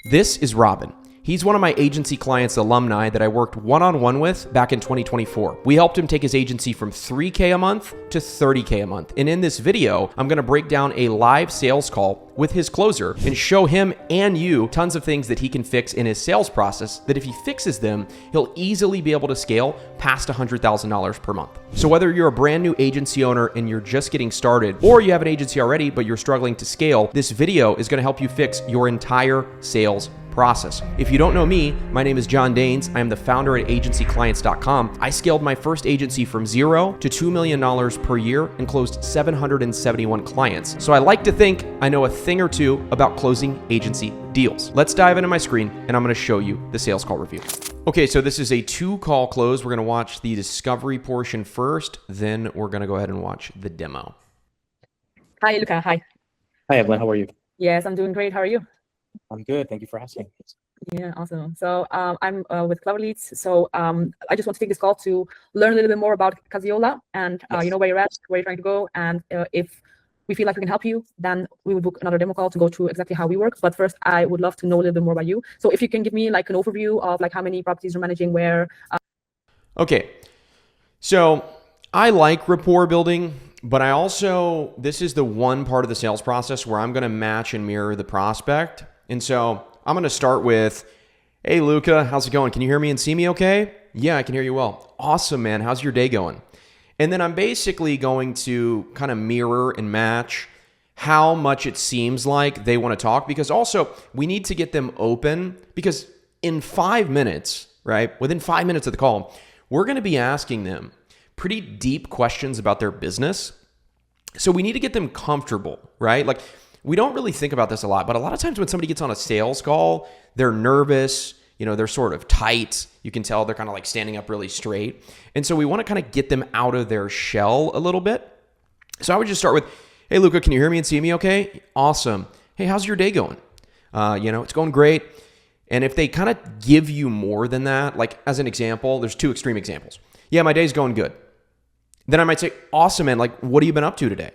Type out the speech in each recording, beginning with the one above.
This is Robin. He's one of my agency clients' alumni that I worked one-on-one with back in 2024. We helped him take his agency from $3K a month to $30K a month. And in this video, I'm gonna break down a live sales call with his closer and show him and you tons of things that he can fix in his sales process that if he fixes them, he'll easily be able to scale past $100,000 per month. So whether you're a brand new agency owner and you're just getting started, or you have an agency already but you're struggling to scale, this video is gonna help you fix your entire sales process. If you don't know me, my name is John Danes. I am the founder at agencyclients.com. I scaled my first agency from $0 to $2 million per year and closed 771 clients. So I like to think I know a thing or two about closing agency deals. Let's dive into my screen and I'm going to show you the sales call review. Okay, so this is a 2-call close. We're going to watch the discovery portion first, then we're going to go ahead and watch the demo. Hi, Luca. Hi. Hi, Evelyn. How are you? Yes, I'm doing great. How are you? I'm good. Thank you for asking. Yeah, awesome. So I'm with Clever Leads. So I just want to take this call to learn a little bit more about Casiola and Yes. where you're at, where you're trying to go. And if we feel like we can help you, then we would book another demo call to go through exactly how we work. But first, I would love to know a little bit more about you. So if you can give me like an overview of like how many properties you're managing, where. Okay, so I like rapport building, but I also, this is the one part of the sales process where I'm going to match and mirror the prospect. And so I'm going to start with, hey, Luca, how's it going? Can you hear me and see me okay? Yeah, I can hear you well. Awesome, man. How's your day going? And then I'm basically going to kind of mirror and match how much it seems like they want to talk, because also we need to get them open, because in 5 minutes, right, within 5 minutes of the call, we're going to be asking them pretty deep questions about their business. So we need to get them comfortable, right? Like, we don't really think about this a lot, but a lot of times when somebody gets on a sales call, they're nervous, they're sort of tight. You can tell they're kind of like standing up really straight. And so we want to kind of get them out of their shell a little bit. So I would just start with, hey, Luca, can you hear me and see me okay? Awesome. Hey, how's your day going? It's going great. And if they kind of give you more than that, like as an example, there's 2 extreme examples. Yeah, my day's going good. Then I might say, awesome, man. Like, what have you been up to today?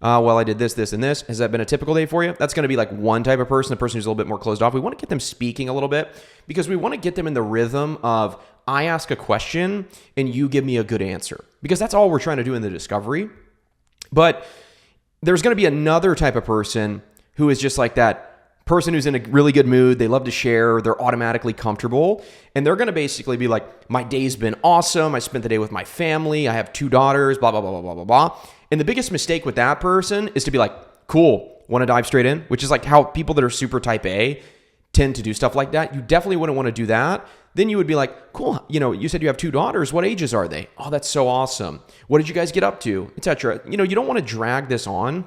Well, I did this, this, and this. Has that been a typical day for you? That's going to be like one type of person, the person who's a little bit more closed off. We want to get them speaking a little bit because we want to get them in the rhythm of I ask a question and you give me a good answer, because that's all we're trying to do in the discovery. But there's going to be another type of person who is just like that person who's in a really good mood. They love to share. They're automatically comfortable. And they're going to basically be like, my day's been awesome. I spent the day with my family. I have 2 daughters, blah, blah, blah, blah, blah, blah, blah. And the biggest mistake with that person is to be like, cool, want to dive straight in, which is like how people that are super type A tend to do stuff like that. You definitely wouldn't want to do that. Then you would be like, cool, you said you have 2 daughters. What ages are they? Oh, that's so awesome. What did you guys get up to, etc. You don't want to drag this on.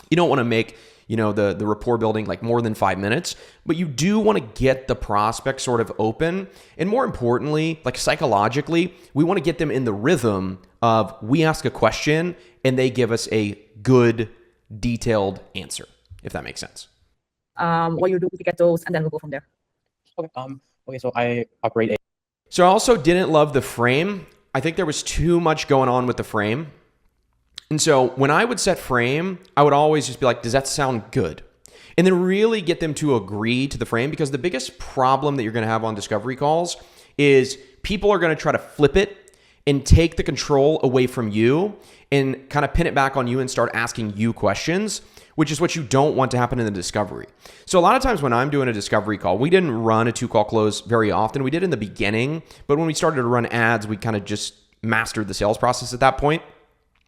You don't want to make the rapport building like more than 5 minutes, but you do want to get the prospect sort of open. And more importantly, like psychologically, we want to get them in the rhythm of we ask a question and they give us a good, detailed answer, if that makes sense. What you're doing to get those, and then we'll go from there. Okay, so I operate So I also didn't love the frame. I think there was too much going on with the frame. And so when I would set frame, I would always just be like, does that sound good? And then really get them to agree to the frame, because the biggest problem that you're going to have on discovery calls is people are going to try to flip it and take the control away from you and kind of pin it back on you and start asking you questions, which is what you don't want to happen in the discovery. So a lot of times when I'm doing a discovery call, we didn't run a 2-call close very often. We did in the beginning, but when we started to run ads, we kind of just mastered the sales process at that point.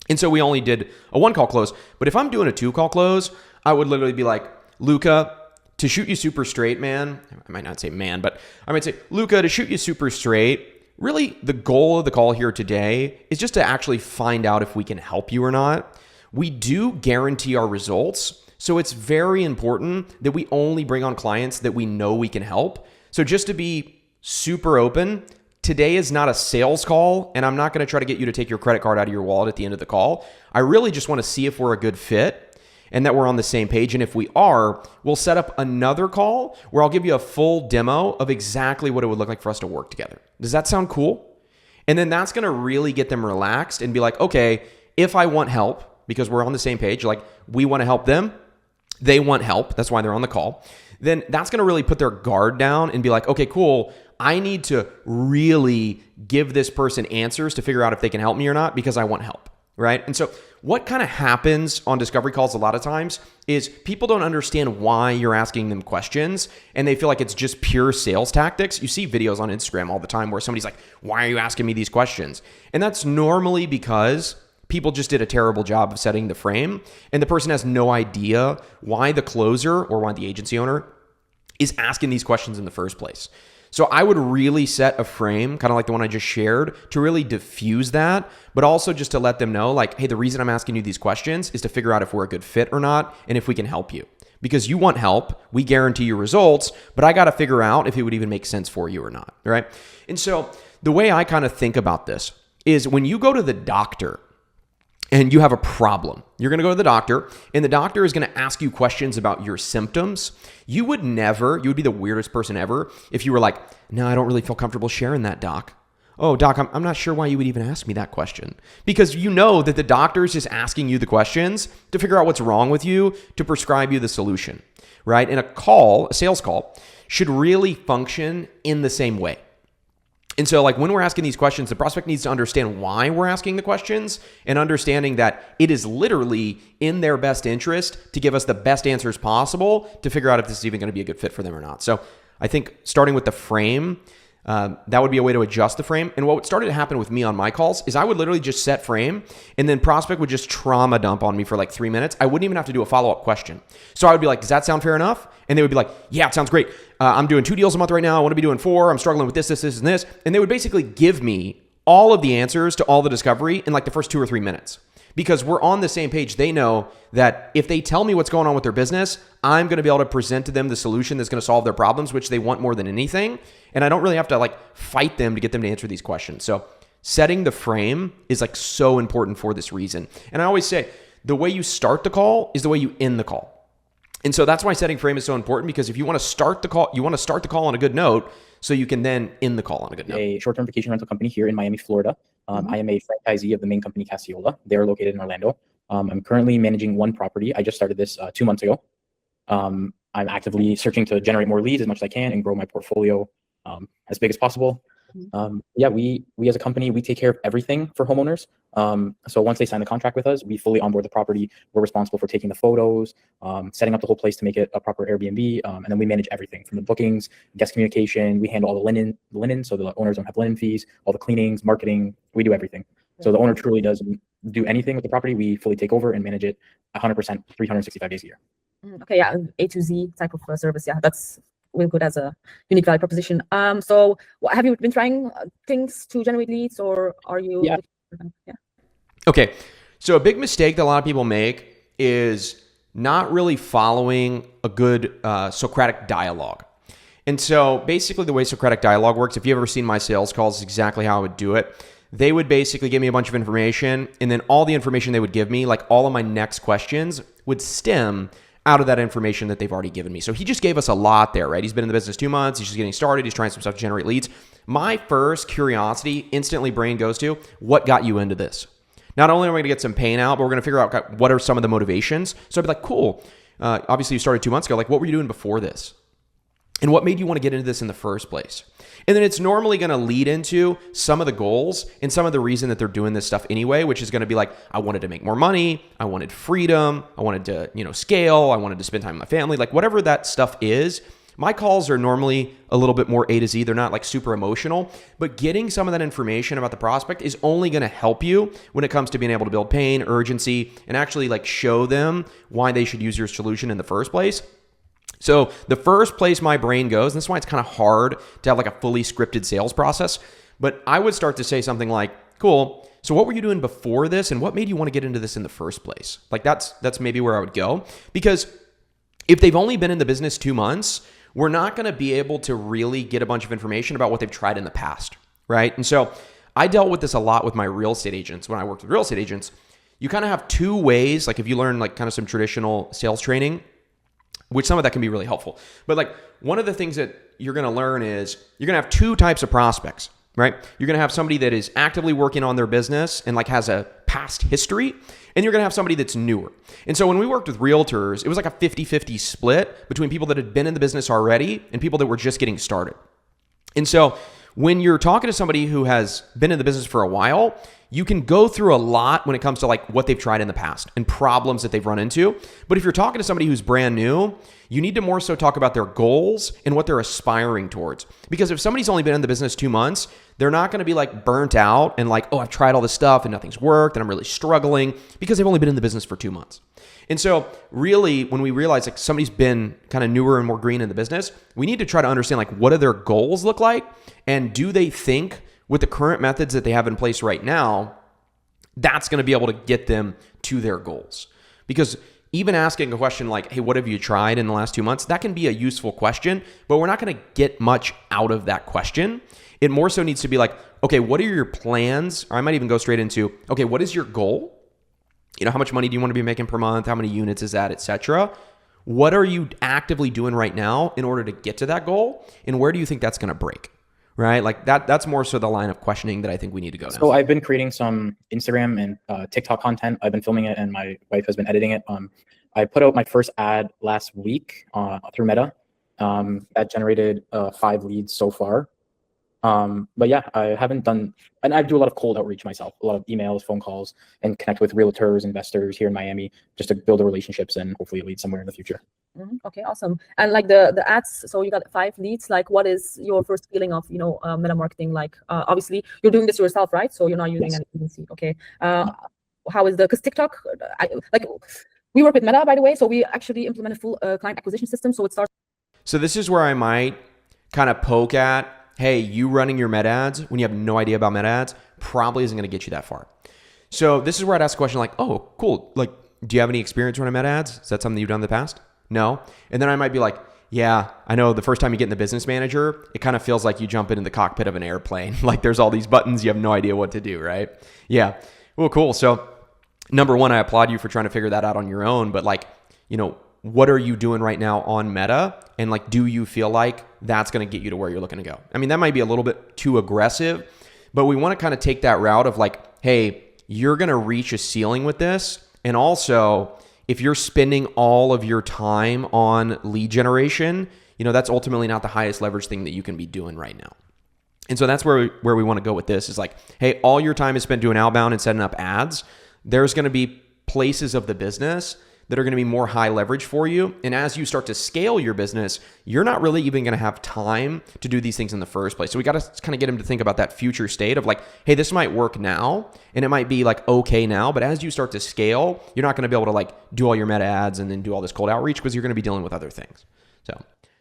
And so we only did a 1-call close. But if I'm doing a 2-call close, I would literally be like, Luca, to shoot you super straight, man. I might not say man, but I might say, Luca, to shoot you super straight. Really, the goal of the call here today is just to actually find out if we can help you or not. We do guarantee our results. So it's very important that we only bring on clients that we know we can help. So just to be super open, today is not a sales call, and I'm not going to try to get you to take your credit card out of your wallet at the end of the call. I really just want to see if we're a good fit and that we're on the same page. And if we are, we'll set up another call where I'll give you a full demo of exactly what it would look like for us to work together. Does that sound cool? And then that's going to really get them relaxed and be like, okay, if I want help, because we're on the same page, like we want to help them, they want help, that's why they're on the call, then that's going to really put their guard down and be like, okay, cool, I need to really give this person answers to figure out if they can help me or not because I want help, right? And so what kind of happens on discovery calls a lot of times is people don't understand why you're asking them questions and they feel like it's just pure sales tactics. You see videos on Instagram all the time where somebody's like, why are you asking me these questions? And that's normally because people just did a terrible job of setting the frame and the person has no idea why the closer or why the agency owner is asking these questions in the first place. So I would really set a frame, kind of like the one I just shared, to really diffuse that, but also just to let them know like, hey, the reason I'm asking you these questions is to figure out if we're a good fit or not and if we can help you. Because you want help, we guarantee you results, but I got to figure out if it would even make sense for you or not, right? And so the way I kind of think about this is when you go to the doctor and you have a problem, you're going to go to the doctor and the doctor is going to ask you questions about your symptoms. You would be the weirdest person ever if you were like, no, I don't really feel comfortable sharing that, doc. Oh, doc, I'm not sure why you would even ask me that question. Because you know that the doctor is just asking you the questions to figure out what's wrong with you, to prescribe you the solution, right? And a sales call should really function in the same way. And so like when we're asking these questions, the prospect needs to understand why we're asking the questions and understanding that it is literally in their best interest to give us the best answers possible to figure out if this is even going to be a good fit for them or not. So I think starting with the frame, that would be a way to adjust the frame. And what started to happen with me on my calls is I would literally just set frame and then prospect would just trauma dump on me for like 3 minutes. I wouldn't even have to do a follow-up question. So I would be like, does that sound fair enough? And they would be like, yeah, it sounds great. I'm doing 2 deals a month right now. I want to be doing 4. I'm struggling with this, and this. And they would basically give me all of the answers to all the discovery in like the first 2 or 3 minutes. Because we're on the same page. They know that if they tell me what's going on with their business, I'm going to be able to present to them the solution that's going to solve their problems, which they want more than anything. And I don't really have to like fight them to get them to answer these questions. So setting the frame is like so important for this reason. And I always say the way you start the call is the way you end the call. And so that's why setting frame is so important, because if you want to start the call, you want to start the call on a good note so you can then end the call on a good note. A short-term vacation rental company here in Miami, Florida. I am a franchisee of the main company, Cassiola. They're located in Orlando. I'm currently managing one property. I just started this 2 months ago. I'm actively searching to generate more leads as much as I can and grow my portfolio as big as possible. Yeah, we as a company, we take care of everything for homeowners. So once they sign the contract with us, we fully onboard the property. We're responsible for taking the photos, setting up the whole place to make it a proper Airbnb. And then we manage everything from the bookings, guest communication. We handle all the linen, so the owners don't have linen fees, all the cleanings, marketing. We do everything. So the owner truly does do anything with the property. We fully take over and manage it 100%, 365 days a year. Okay, yeah, A to Z type of service. Yeah, that's really good as a unique value proposition. So have you been trying things to generate leads, or are you? Yeah. Okay. So a big mistake that a lot of people make is not really following a good Socratic dialogue. And so basically the way Socratic dialogue works, if you've ever seen my sales calls, is exactly how I would do it. They would basically give me a bunch of information, and then all the information they would give me, like all of my next questions, would stem out of that information that they've already given me. So he just gave us a lot there, right? He's been in the business 2 months. He's just getting started. He's trying some stuff to generate leads. My first curiosity instantly brain goes to, what got you into this? Not only are we going to get some pain out, but we're going to figure out what are some of the motivations. So I'd be like, cool. Obviously you started 2 months ago. Like, what were you doing before this? And what made you want to get into this in the first place? And then it's normally going to lead into some of the goals and some of the reason that they're doing this stuff anyway, which is going to be like, I wanted to make more money. I wanted freedom. I wanted to, scale. I wanted to spend time with my family. Like whatever that stuff is, my calls are normally a little bit more A to Z. They're not like super emotional, but getting some of that information about the prospect is only going to help you when it comes to being able to build pain, urgency, and actually like show them why they should use your solution in the first place. So the first place my brain goes, and this is why it's kind of hard to have like a fully scripted sales process, but I would start to say something like, cool, so what were you doing before this and what made you want to get into this in the first place? Like that's maybe where I would go, because if they've only been in the business 2 months, we're not going to be able to really get a bunch of information about what they've tried in the past, right? And so I dealt with this a lot with my real estate agents. When I worked with real estate agents, you kind of have 2 ways, like if you learn like kind of some traditional sales training, which some of that can be really helpful. But like one of the things that you're going to learn is you're going to have 2 types of prospects, right? You're going to have somebody that is actively working on their business and like has a past history, and you're going to have somebody that's newer. And so when we worked with realtors, it was like a 50-50 split between people that had been in the business already and people that were just getting started. And so when you're talking to somebody who has been in the business for a while, you can go through a lot when it comes to like what they've tried in the past and problems that they've run into. But if you're talking to somebody who's brand new, you need to more so talk about their goals and what they're aspiring towards. Because if somebody's only been in the business 2 months, they're not going to be like burnt out and like, oh, I've tried all this stuff and nothing's worked and I'm really struggling, because they've only been in the business for 2 months. And so really, when we realize like somebody's been kind of newer and more green in the business, we need to try to understand like what do their goals look like, and do they think with the current methods that they have in place right now, that's going to be able to get them to their goals. Because even asking a question like, hey, what have you tried in the last 2 months? That can be a useful question, but we're not going to get much out of that question. It more so needs to be like, okay, what are your plans? Or I might even go straight into, okay, what is your goal? You know, how much money do you want to be making per month? How many units is that, et cetera? What are you actively doing right now in order to get to that goal? And where do you think that's going to break? Right? Like that's more so the line of questioning that I think we need to go now. So I've been creating some Instagram and TikTok content. I've been filming it and my wife has been editing it. I put out my first ad last week through Meta. That generated 5 leads so far. But yeah, I haven't done, and I do a lot of cold outreach myself, a lot of emails, phone calls, and connect with realtors, investors here in Miami, just to build the relationships and hopefully lead somewhere in the future. Okay, awesome. And like the ads, so you got 5 leads. Like, what is your first feeling of meta marketing? Like, obviously you're doing this yourself, right? So you're not using an agency. Okay. How is because TikTok, we work with Meta, by the way, so we actually implement a full client acquisition system. So it starts. So this is where I might kind of poke at, hey, you running your meta ads when you have no idea about meta ads probably isn't going to get you that far. So this is where I'd ask a question like, oh, cool. Like, do you have any experience running meta ads? Is that something you've done in the past? No. And then I might be like, yeah, I know the first time you get in the business manager, it kind of feels like you jump into the cockpit of an airplane. Like there's all these buttons, you have no idea what to do, right? Yeah. Well, cool. So number one, I applaud you for trying to figure that out on your own, but like, what are you doing right now on Meta? And like, do you feel like that's going to get you to where you're looking to go? I mean, that might be a little bit too aggressive, but we want to kind of take that route of like, hey, you're going to reach a ceiling with this. And also, if you're spending all of your time on lead generation, that's ultimately not the highest leverage thing that you can be doing right now. And so that's where we want to go with this is like, hey, all your time is spent doing outbound and setting up ads. There's going to be places of the business that are going to be more high leverage for you. And as you start to scale your business, you're not really even going to have time to do these things in the first place. So we got to kind of get them to think about that future state of like, hey, this might work now and it might be like okay now, but as you start to scale, you're not going to be able to like do all your meta ads and then do all this cold outreach because you're going to be dealing with other things. So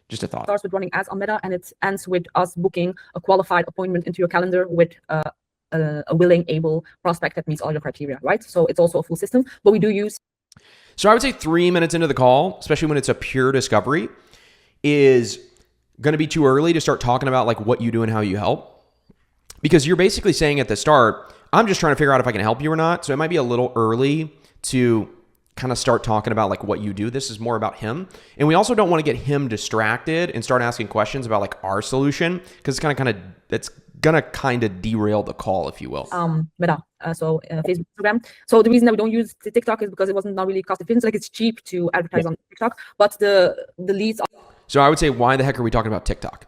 just a thought. Starts with running ads on Meta and it ends with us booking a qualified appointment into your calendar with a willing, able prospect that meets all your criteria, right? So it's also a full system, but we do use. So I would say 3 minutes into the call, especially when it's a pure discovery, is going to be too early to start talking about like what you do and how you help. Because you're basically saying at the start, I'm just trying to figure out if I can help you or not. So it might be a little early to kind of start talking about like what you do. This is more about him. And we also don't want to get him distracted and start asking questions about like our solution because it's going to kind of derail the call, if you will. Meta, Facebook, Instagram. So the reason that we don't use the TikTok is because it wasn't not really cost efficient. Like it's cheap to advertise on TikTok, but the leads. So I would say, why the heck are we talking about TikTok?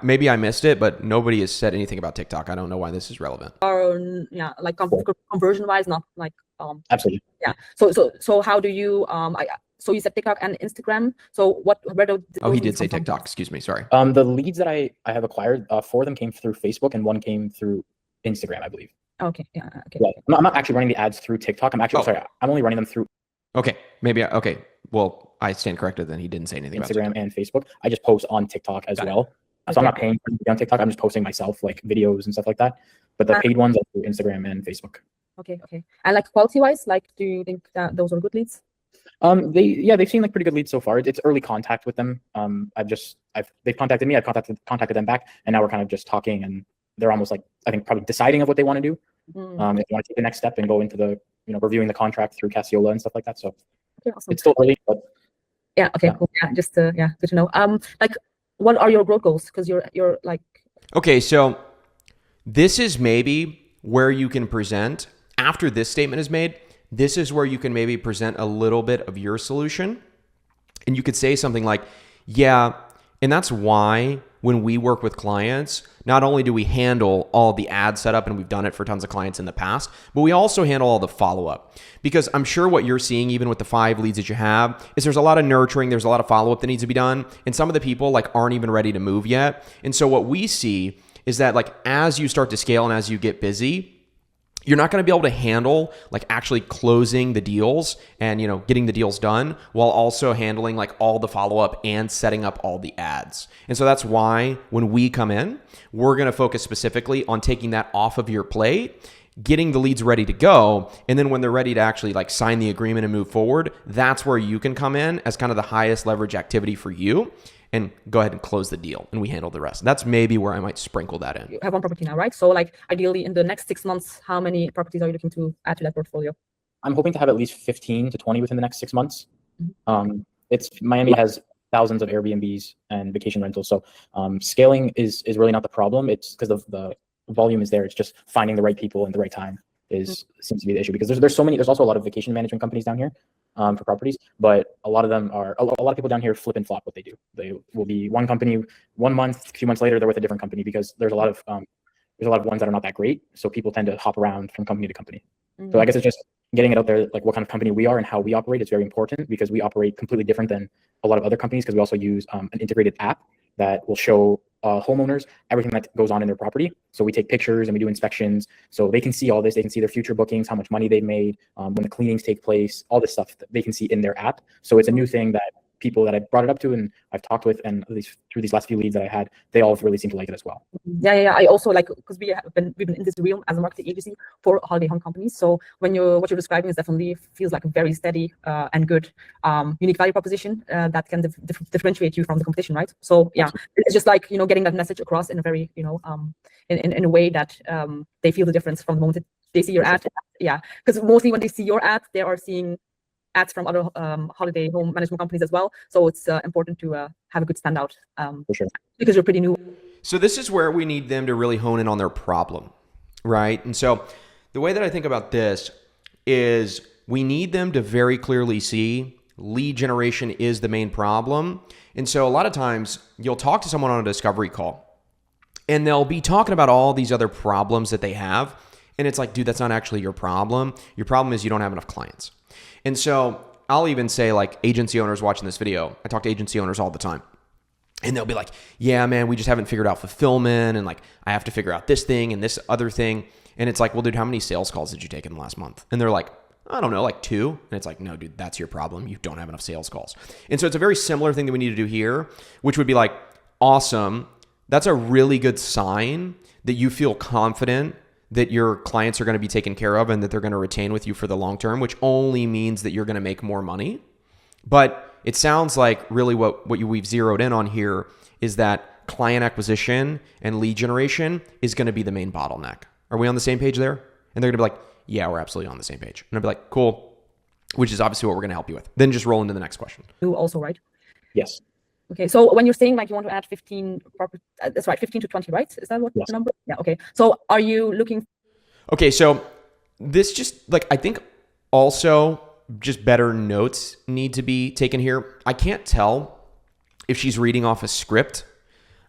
Maybe I missed it, but nobody has said anything about TikTok. I don't know why this is relevant. Like conversion wise, not like. Absolutely. Yeah. So how do you so you said TikTok and Instagram. So he did say TikTok. Excuse me. Sorry. The leads that I have acquired, 4 of them came through Facebook and 1 came through Instagram, I believe. Okay. Yeah. Okay. Yeah. I'm not actually running the ads through TikTok. I'm only running them through. Okay. Okay. Well, I stand corrected then. He didn't say anything Instagram about and Facebook. I just post on TikTok as well. So I'm not paying for on TikTok. I'm just posting myself like videos and stuff like that. But the paid ones are through Instagram and Facebook. Okay. And like quality wise, like, do you think that those are good leads? They've seen like pretty good leads so far. It's early contact with them. They've contacted me. I've contacted them back, and now we're kind of just talking, and they're almost like I think probably deciding of what they want to do. If they want to take the next step and go into the reviewing the contract through Cassiola and stuff like that. So awesome. It's still early, but yeah. Okay. Cool. Yeah. Just good to know. Like, what are your growth goals? Because you're like. Okay, so this is maybe where you can present After this statement is made, this is where you can maybe present a little bit of your solution. And you could say something like, yeah, and that's why when we work with clients, not only do we handle all the ad setup, and we've done it for tons of clients in the past, but we also handle all the follow-up. Because I'm sure what you're seeing, even with the 5 leads that you have, is there's a lot of nurturing, there's a lot of follow-up that needs to be done, and some of the people like aren't even ready to move yet. And so what we see is that like as you start to scale and as you get busy, you're not going to be able to handle like actually closing the deals and, you know, getting the deals done while also handling like all the follow-up and setting up all the ads. And so that's why when we come in, we're going to focus specifically on taking that off of your plate, getting the leads ready to go. And then when they're ready to actually like sign the agreement and move forward, that's where you can come in as kind of the highest leverage activity for you and go ahead and close the deal, and we handle the rest. That's maybe where I might sprinkle that in. You have one property now, right? So like ideally in the next 6 months, how many properties are you looking to add to that portfolio? I'm hoping to have at least 15 to 20 within the next 6 months. It's Miami has thousands of Airbnbs and vacation rentals, so scaling is really not the problem. It's because of the volume is there. It's just finding the right people and the right time seems to be the issue, because there's also a lot of vacation management companies down here for properties, but a lot of people down here flip and flop what they do. They will be one company 1 month, a few months later they're with a different company, because there's a lot of ones that are not that great, so people tend to hop around from company to company. So I guess it's just getting it out there, like what kind of company we are and how we operate. It's very important because we operate completely different than a lot of other companies, because we also use an integrated app that will show homeowners everything that goes on in their property. So we take pictures and we do inspections, so they can see all this. They can see their future bookings, how much money they've made, when the cleanings take place, all this stuff that they can see in their app. So it's a new thing that people that I brought it up to and I've talked with, and at least through these last few leads that I had, they all really seem to like it as well. Yeah. I also like, because we've been in this realm as a marketing agency for holiday home companies. So what you're describing is definitely feels like a very steady and good unique value proposition that can differentiate you from the competition, right? So yeah, it's just like, you know, getting that message across in a very, you know, in a way that they feel the difference from the moment that they see your ad. Yeah, because mostly when they see your ad, they are seeing ads from other holiday home management companies as well. So it's important to have a good standout For sure. because you're pretty new. So this is where we need them to really hone in on their problem, right? And so the way that I think about this is we need them to very clearly see lead generation is the main problem. And so a lot of times you'll talk to someone on a discovery call and they'll be talking about all these other problems that they have. And it's like, dude, that's not actually your problem. Your problem is you don't have enough clients. And so I'll even say, like, agency owners watching this video, I talk to agency owners all the time, and they'll be like, yeah, man, we just haven't figured out fulfillment, and like, I have to figure out this thing and this other thing. And it's like, well, dude, how many sales calls did you take in the last month? And they're like, I don't know, like 2. And it's like, no, dude, that's your problem. You don't have enough sales calls. And so it's a very similar thing that we need to do here, which would be like, awesome. That's a really good sign that you feel confident that your clients are going to be taken care of and that they're going to retain with you for the long term, which only means that you're going to make more money. But it sounds like really what we've zeroed in on here is that client acquisition and lead generation is going to be the main bottleneck. Are we on the same page there? And they're going to be like, yeah, we're absolutely on the same page. And I'll be like, cool, which is obviously what we're going to help you with. Then just roll into the next question. You also, right? Yes. Okay, so when you're saying like you want to add 15 property, that's right, 15 to 20, right? Is that what Yes. the number? Yeah, okay. So are you looking? Okay, so this just like, I think also just better notes need to be taken here. I can't tell if she's reading off a script,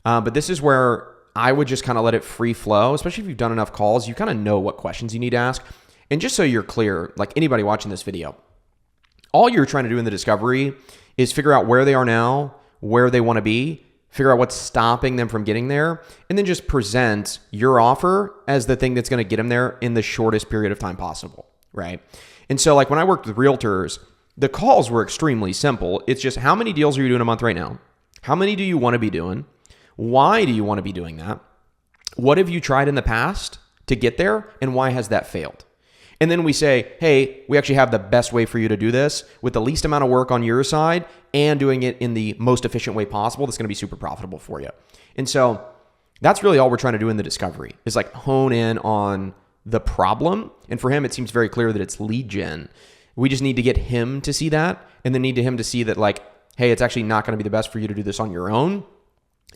but this is where I would just kind of let it free flow, especially if you've done enough calls, you kind of know what questions you need to ask. And just so you're clear, like anybody watching this video, all you're trying to do in the discovery is figure out where they are now, where they want to be, figure out what's stopping them from getting there, and then just present your offer as the thing that's going to get them there in the shortest period of time possible, right? And so like when I worked with realtors, the calls were extremely simple. It's just, how many deals are you doing a month right now? How many do you want to be doing? Why do you want to be doing that? What have you tried in the past to get there, and why has that failed? And then we say, hey, we actually have the best way for you to do this with the least amount of work on your side and doing it in the most efficient way possible that's going to be super profitable for you. And so that's really all we're trying to do in the discovery is like hone in on the problem. And for him, it seems very clear that it's lead gen. We just need to get him to see that, and then need him to see that like, hey, it's actually not going to be the best for you to do this on your own.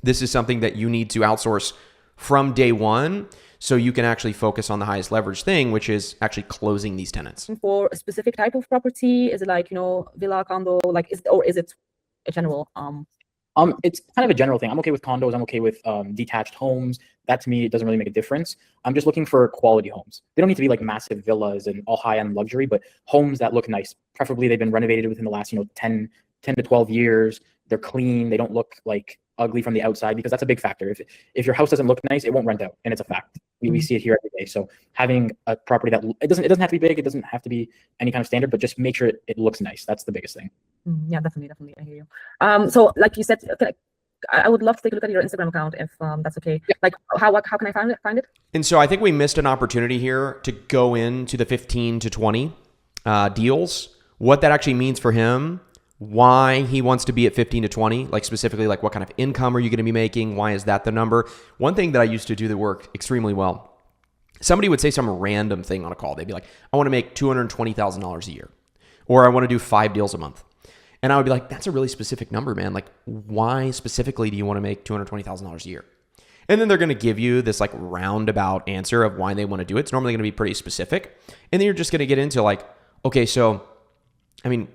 This is something that you need to outsource from day one, so you can actually focus on the highest leverage thing, which is actually closing these tenants. For a specific type of property, is it like, villa, condo, like, is it a general? It's kind of a general thing. I'm okay with condos. I'm okay with detached homes. That to me, it doesn't really make a difference. I'm just looking for quality homes. They don't need to be like massive villas and all high-end luxury, but homes that look nice. Preferably they've been renovated within the last, 10 to 12 years. They're clean. They don't look like ugly from the outside, because that's a big factor. If your house doesn't look nice, it won't rent out, and it's a fact. We see it here every day. So having a property that it doesn't have to be big, it doesn't have to be any kind of standard, but just make sure it looks nice. That's the biggest thing. Yeah, definitely. I hear you. So like you said, I would love to take a look at your Instagram account if that's okay. Yeah. Like how can I find it? And so I think we missed an opportunity here to go into the 15 to 20 deals, what that actually means for him, why he wants to be at 15 to 20, like specifically like what kind of income are you going to be making? Why is that the number? One thing that I used to do that worked extremely well, somebody would say some random thing on a call. They'd be like, I want to make $220,000 a year, or I want to do 5 deals a month. And I would be like, that's a really specific number, man. Like, why specifically do you want to make $220,000 a year? And then they're going to give you this like roundabout answer of why they want to do it. It's normally going to be pretty specific. And then you're just going to get into like, okay, so, I mean,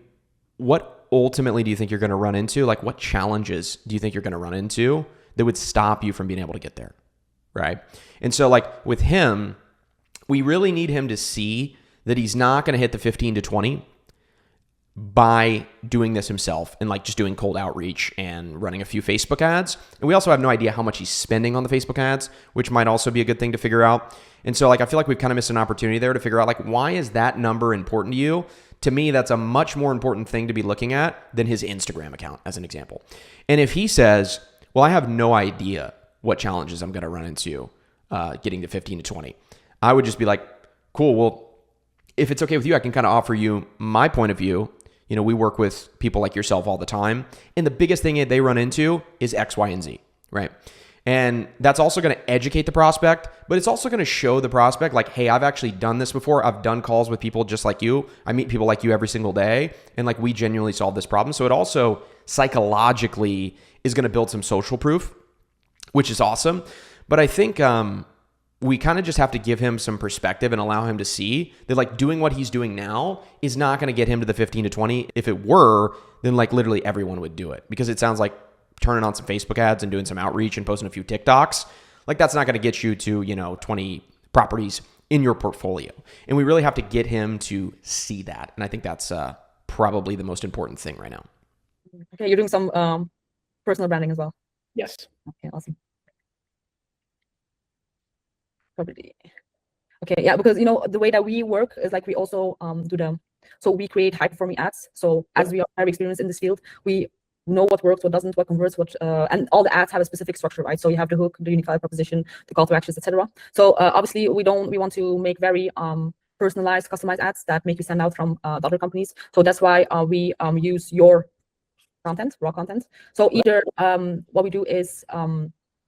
what ultimately do you think you're going to run into? Like, what challenges do you think you're going to run into that would stop you from being able to get there? Right. And so like with him, we really need him to see that he's not going to hit the 15 to 20 by doing this himself and like just doing cold outreach and running a few Facebook ads. And we also have no idea how much he's spending on the Facebook ads, which might also be a good thing to figure out. And so like, I feel like we've kind of missed an opportunity there to figure out like, why is that number important to you? To me, that's a much more important thing to be looking at than his Instagram account, as an example. And if he says, well, I have no idea what challenges I'm going to run into getting to 15 to 20, I would just be like, cool, well, if it's okay with you, I can kind of offer you my point of view. We work with people like yourself all the time. And the biggest thing they run into is X, Y, and Z, right? And that's also going to educate the prospect, but it's also going to show the prospect like, hey, I've actually done this before. I've done calls with people just like you. I meet people like you every single day. And like, we genuinely solve this problem. So it also psychologically is going to build some social proof, which is awesome. But I think we kind of just have to give him some perspective and allow him to see that like doing what he's doing now is not going to get him to the 15 to 20. If it were, then like literally everyone would do it, because it sounds like turning on some Facebook ads and doing some outreach and posting a few TikToks, like that's not going to get you to, 20 properties in your portfolio. And we really have to get him to see that. And I think that's probably the most important thing right now. Okay, you're doing some personal branding as well. Yes. Okay, awesome. Property. Okay, yeah, because the way that we work is like we also so we create high performing ads. So as we are very experienced in this field, we know what works, what doesn't, what converts, and all the ads have a specific structure, right? So you have the hook, the unique value proposition, the call to actions, etc. So obviously we want to make very personalized, customized ads that make you stand out from the other companies. So that's why we use your content, raw content. So either what we do is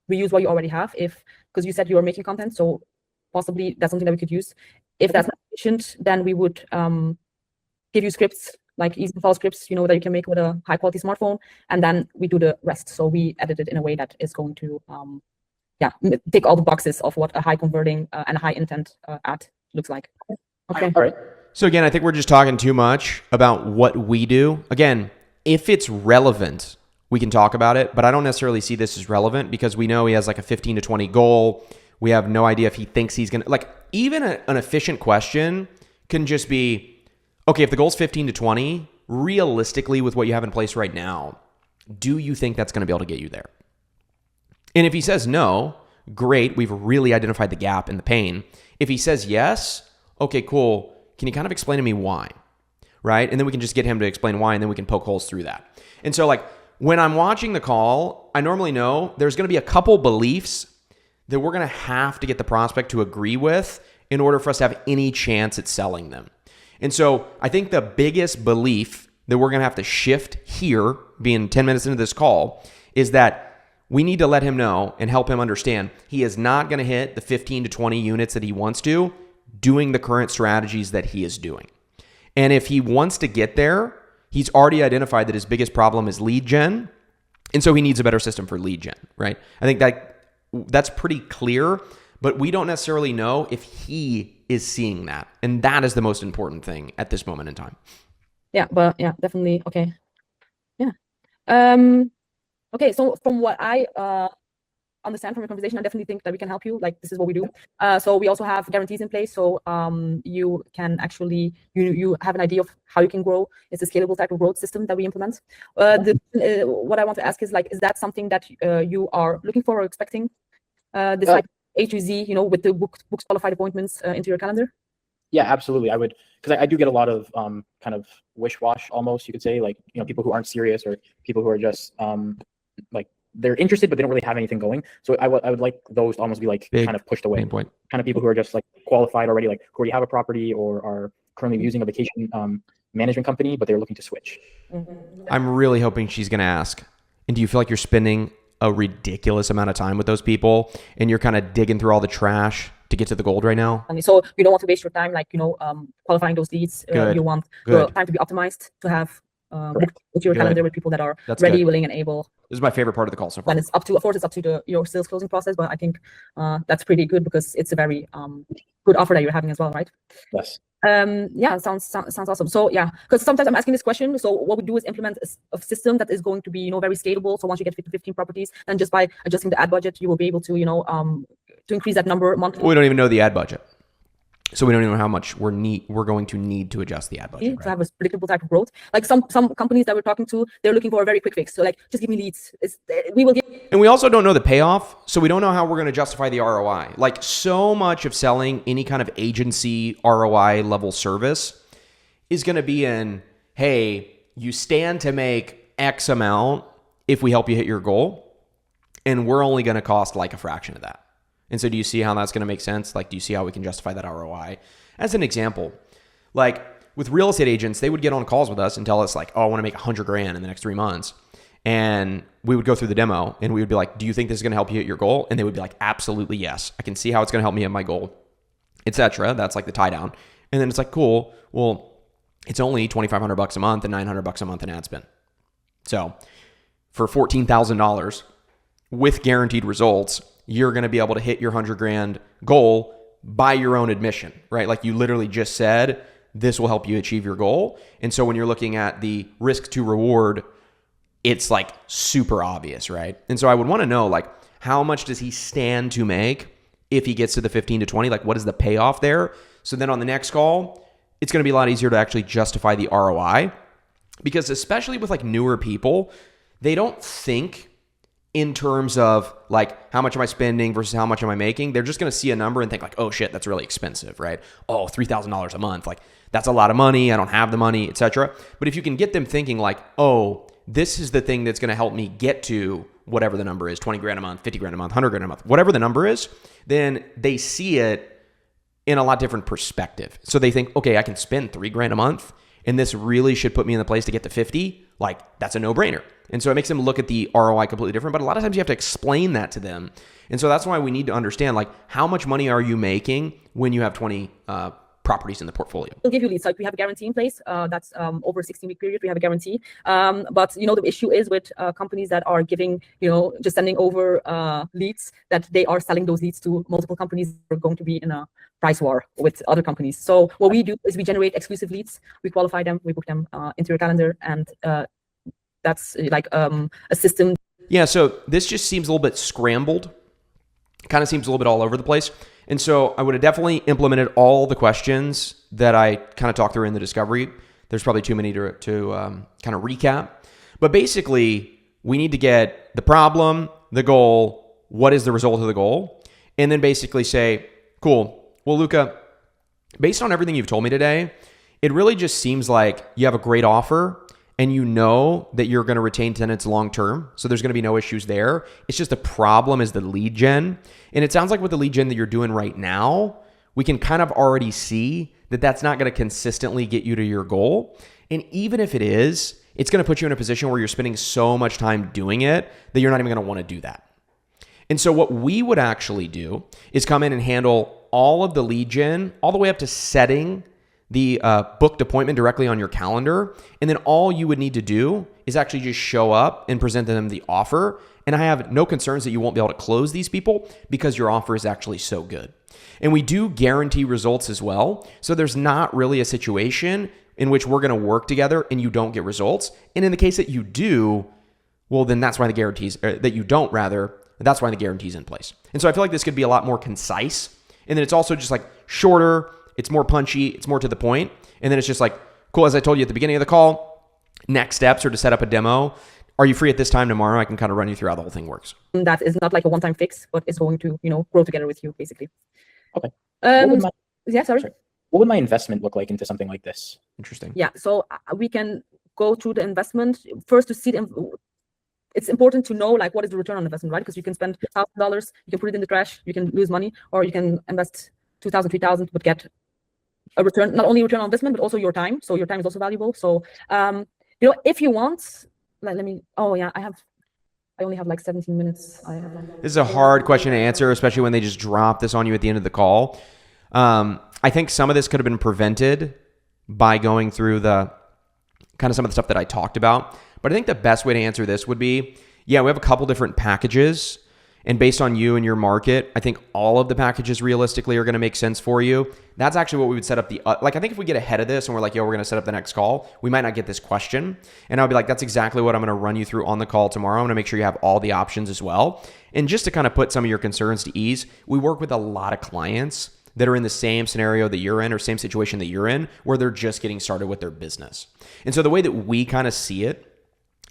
we use what you already have, because you said you are making content, so possibly that's something that we could use. If that's not efficient, then we would give you scripts, like easy to follow scripts, that you can make with a high quality smartphone, and then we do the rest. So we edit it in a way that is going to, tick all the boxes of what a high converting and a high intent ad looks like. Okay. All right. So again, I think we're just talking too much about what we do. Again, if it's relevant, we can talk about it, but I don't necessarily see this as relevant because we know he has like a 15 to 20 goal. We have no idea if he thinks he's going to, like, even an efficient question can just be, okay, if the goal is 15 to 20, realistically with what you have in place right now, do you think that's going to be able to get you there? And if he says no, great, we've really identified the gap and the pain. If he says yes, okay, cool. Can you kind of explain to me why? Right? And then we can just get him to explain why, and then we can poke holes through that. And so like when I'm watching the call, I normally know there's going to be a couple beliefs that we're going to have to get the prospect to agree with in order for us to have any chance at selling them. And so I think the biggest belief that we're going to have to shift here, being 10 minutes into this call, is that we need to let him know and help him understand he is not going to hit the 15 to 20 units that he wants to doing the current strategies that he is doing. And if he wants to get there, he's already identified that his biggest problem is lead gen. And so he needs a better system for lead gen, right? I think that that's pretty clear, but we don't necessarily know if he is seeing that. And that is the most important thing at this moment in time. Yeah, but yeah, definitely. Okay. Yeah. Okay. So from what I understand from your conversation, I definitely think that we can help you. Like, this is what we do. So we also have guarantees in place. So you can actually, you have an idea of how you can grow. It's a scalable type of growth system that we implement. What I want to ask is, like, is that something that you are looking for or expecting? This like A to Z, with the books qualified appointments into your calendar? Yeah, absolutely. I would, because I do get a lot of kind of wish-wash almost, you could say, like, people who aren't serious, or people who are just like, they're interested, but they don't really have anything going. So I would like those to almost be like Big kind of pushed away. point. Kind of people who are just like qualified already, like who already have a property or are currently using a vacation management company, but they're looking to switch. I'm really hoping she's going to ask, and do you feel like you're spending a ridiculous amount of time with those people and you're kind of digging through all the trash to get to the gold right now? So you don't want to waste your time, like, qualifying those leads. You want your time to be optimized, to have booked your calendar with people that are ready, willing, and able. This is my favorite part of the call so far. And it's up to, of course, it's up to your sales closing process, but I think that's pretty good because it's a very good offer that you're having as well, right? Yes. Yeah, sounds awesome. So yeah, because sometimes I'm asking this question. So what we do is implement a system that is going to be, very scalable. So once you get 15 properties, then just by adjusting the ad budget, you will be able to, to increase that number monthly. We don't even know the ad budget, so we don't even know how much we're going to need to adjust the ad budget. Right? To have a predictable type of growth. Like some companies that we're talking to, they're looking for a very quick fix. So like, just give me leads. We will give. And we also don't know the payoff, so we don't know how we're going to justify the ROI. Like, so much of selling any kind of agency ROI level service is going to be in, hey, you stand to make X amount if we help you hit your goal, and we're only going to cost like a fraction of that. And so do you see how that's going to make sense? Like, do you see how we can justify that ROI? As an example, like with real estate agents, they would get on calls with us and tell us like, oh, I want to make $100,000 in the next 3 months. And we would go through the demo and we would be like, do you think this is going to help you hit your goal? And they would be like, absolutely yes. I can see how it's going to help me hit my goal, etc. That's like the tie down. And then it's like, cool. Well, it's only $2,500 a month and $900 a month in ad spend. So for $14,000 with guaranteed results, you're going to be able to hit your $100,000 goal by your own admission, right? Like you literally just said, this will help you achieve your goal. And so when you're looking at the risk to reward, it's like super obvious, right? And so I would want to know, like, how much does he stand to make if he gets to the 15 to 20? Like, what is the payoff there? So then on the next call, it's going to be a lot easier to actually justify the ROI, because especially with like newer people, they don't think in terms of like, how much am I spending versus how much am I making? They're just going to see a number and think like, oh shit, that's really expensive, right? Oh, $3,000 a month. Like, that's a lot of money. I don't have the money, etc. But if you can get them thinking like, oh, this is the thing that's going to help me get to whatever the number is, $20,000 a month, $50,000 a month, $100,000 a month, whatever the number is, then they see it in a lot different perspective. So they think, okay, I can spend $3,000 a month and this really should put me in the place to get to 50. Like, that's a no-brainer. And so it makes them look at the ROI completely different. But a lot of times you have to explain that to them. And so that's why we need to understand, like, how much money are you making when you have 20 properties in the portfolio? We'll give you leads. Like, we have a guarantee in place. That's over a 16-week period. We have a guarantee. But the issue is with companies that are giving, just sending over leads, that they are selling those leads to multiple companies. They're going to be in a price war with other companies. So what we do is we generate exclusive leads. We qualify them. We book them into your calendar, and that's like a system. Yeah. So this just seems a little bit scrambled. Kind of seems a little bit all over the place. And so I would have definitely implemented all the questions that I kind of talked through in the discovery. There's probably too many to kind of recap. But basically, we need to get the problem, the goal, what is the result of the goal, and then basically say, cool, well, Luca, based on everything you've told me today, it really just seems like you have a great offer and you know that you're going to retain tenants long term. So there's going to be no issues there. It's just the problem is the lead gen. And it sounds like with the lead gen that you're doing right now, we can kind of already see that that's not going to consistently get you to your goal. And even if it is, it's going to put you in a position where you're spending so much time doing it that you're not even going to want to do that. And so what we would actually do is come in and handle all of the lead gen all the way up to setting the booked appointment directly on your calendar. And then all you would need to do is actually just show up and present them the offer. And I have no concerns that you won't be able to close these people because your offer is actually so good. And we do guarantee results as well. So there's not really a situation in which we're going to work together and you don't get results. And in the case that you do, well, then that's why the guarantees, that you don't rather, that's why the guarantee's in place. And so I feel like this could be a lot more concise. And then it's also just like shorter, it's more punchy, it's more to the point. And then it's just like, cool, as I told you at the beginning of the call, next steps are to set up a demo. Are you free at this time tomorrow? I can kind of run you through how the whole thing works. That is not like a one-time fix, but it's going to, grow together with you, basically. Okay. Yeah, sorry. What would my investment look like into something like this? Interesting. Yeah, so we can go through the investment first to see it's important to know like what is the return on investment, right? Because you can spend $1,000, you can put it in the trash, you can lose money, or you can invest 2,000, 3,000, but get a return, not only return on investment, but also your time. So your time is also valuable. So, if you want, let me, I only have like 17 minutes. This is a hard question to answer, especially when they just drop this on you at the end of the call. I think some of this could have been prevented by going through the kind of some of the stuff that I talked about. But I think the best way to answer this would be, we have a couple different packages. And based on you and your market, I think all of the packages realistically are going to make sense for you. That's actually what we would set up I think if we get ahead of this and we're like, we're going to set up the next call, we might not get this question. And I'll be like, that's exactly what I'm going to run you through on the call tomorrow. I'm going to make sure you have all the options as well. And just to kind of put some of your concerns to ease, we work with a lot of clients that are in the same scenario that you're in or same situation that you're in where they're just getting started with their business. And so the way that we kind of see it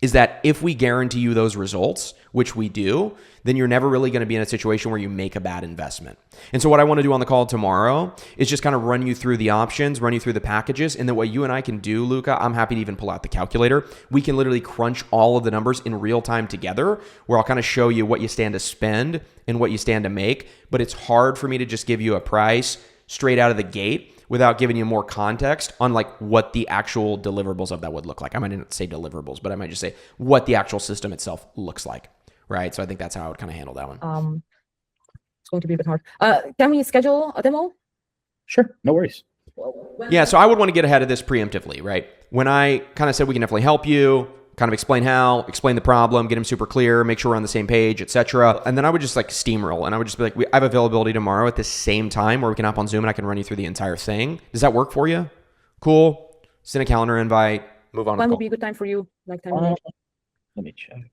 is that if we guarantee you those results, which we do, then you're never really going to be in a situation where you make a bad investment. And so what I want to do on the call tomorrow is just kind of run you through the options, run you through the packages. And then what you and I can do, Luca, I'm happy to even pull out the calculator. We can literally crunch all of the numbers in real time together, where I'll kind of show you what you stand to spend and what you stand to make. But it's hard for me to just give you a price straight out of the gate without giving you more context on like what the actual deliverables of that would look like. I might not say deliverables, but I might just say what the actual system itself looks like, right? So I think that's how I would kind of handle that one. It's going to be a bit hard. Can we schedule a demo? Sure, no worries. Yeah, so I would want to get ahead of this preemptively, right? When I kind of said we can definitely help you, kind of explain how, explain the problem, get them super clear, make sure we're on the same page, etc. And then I would just like steamroll and I would just be like, I have availability tomorrow at the same time where we can hop on Zoom and I can run you through the entire thing. Does that work for you? Cool. Send a calendar invite, move on. When would be a good time for you? Like time? Let me check.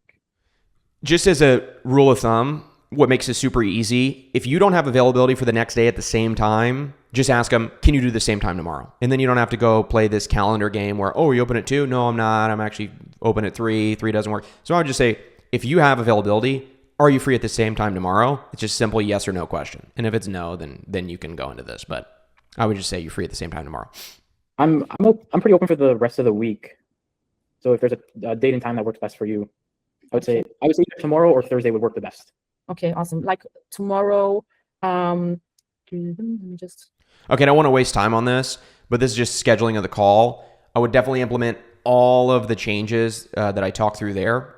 Just as a rule of thumb, what makes it super easy, if you don't have availability for the next day at the same time, just ask them, can you do the same time tomorrow? And then you don't have to go play this calendar game where, are you open at 2? No, I'm not. I'm actually open at 3. 3 doesn't work. So I would just say, if you have availability, are you free at the same time tomorrow? It's just simple yes or no question. And if it's no, then you can go into this. But I would just say you're free at the same time tomorrow. I'm pretty open for the rest of the week. So if there's a date and time that works best for you, I would say either tomorrow or Thursday would work the best. Okay, awesome. Like tomorrow, let me just. Okay, I don't want to waste time on this, but this is just scheduling of the call. I would definitely implement all of the changes that I talked through there.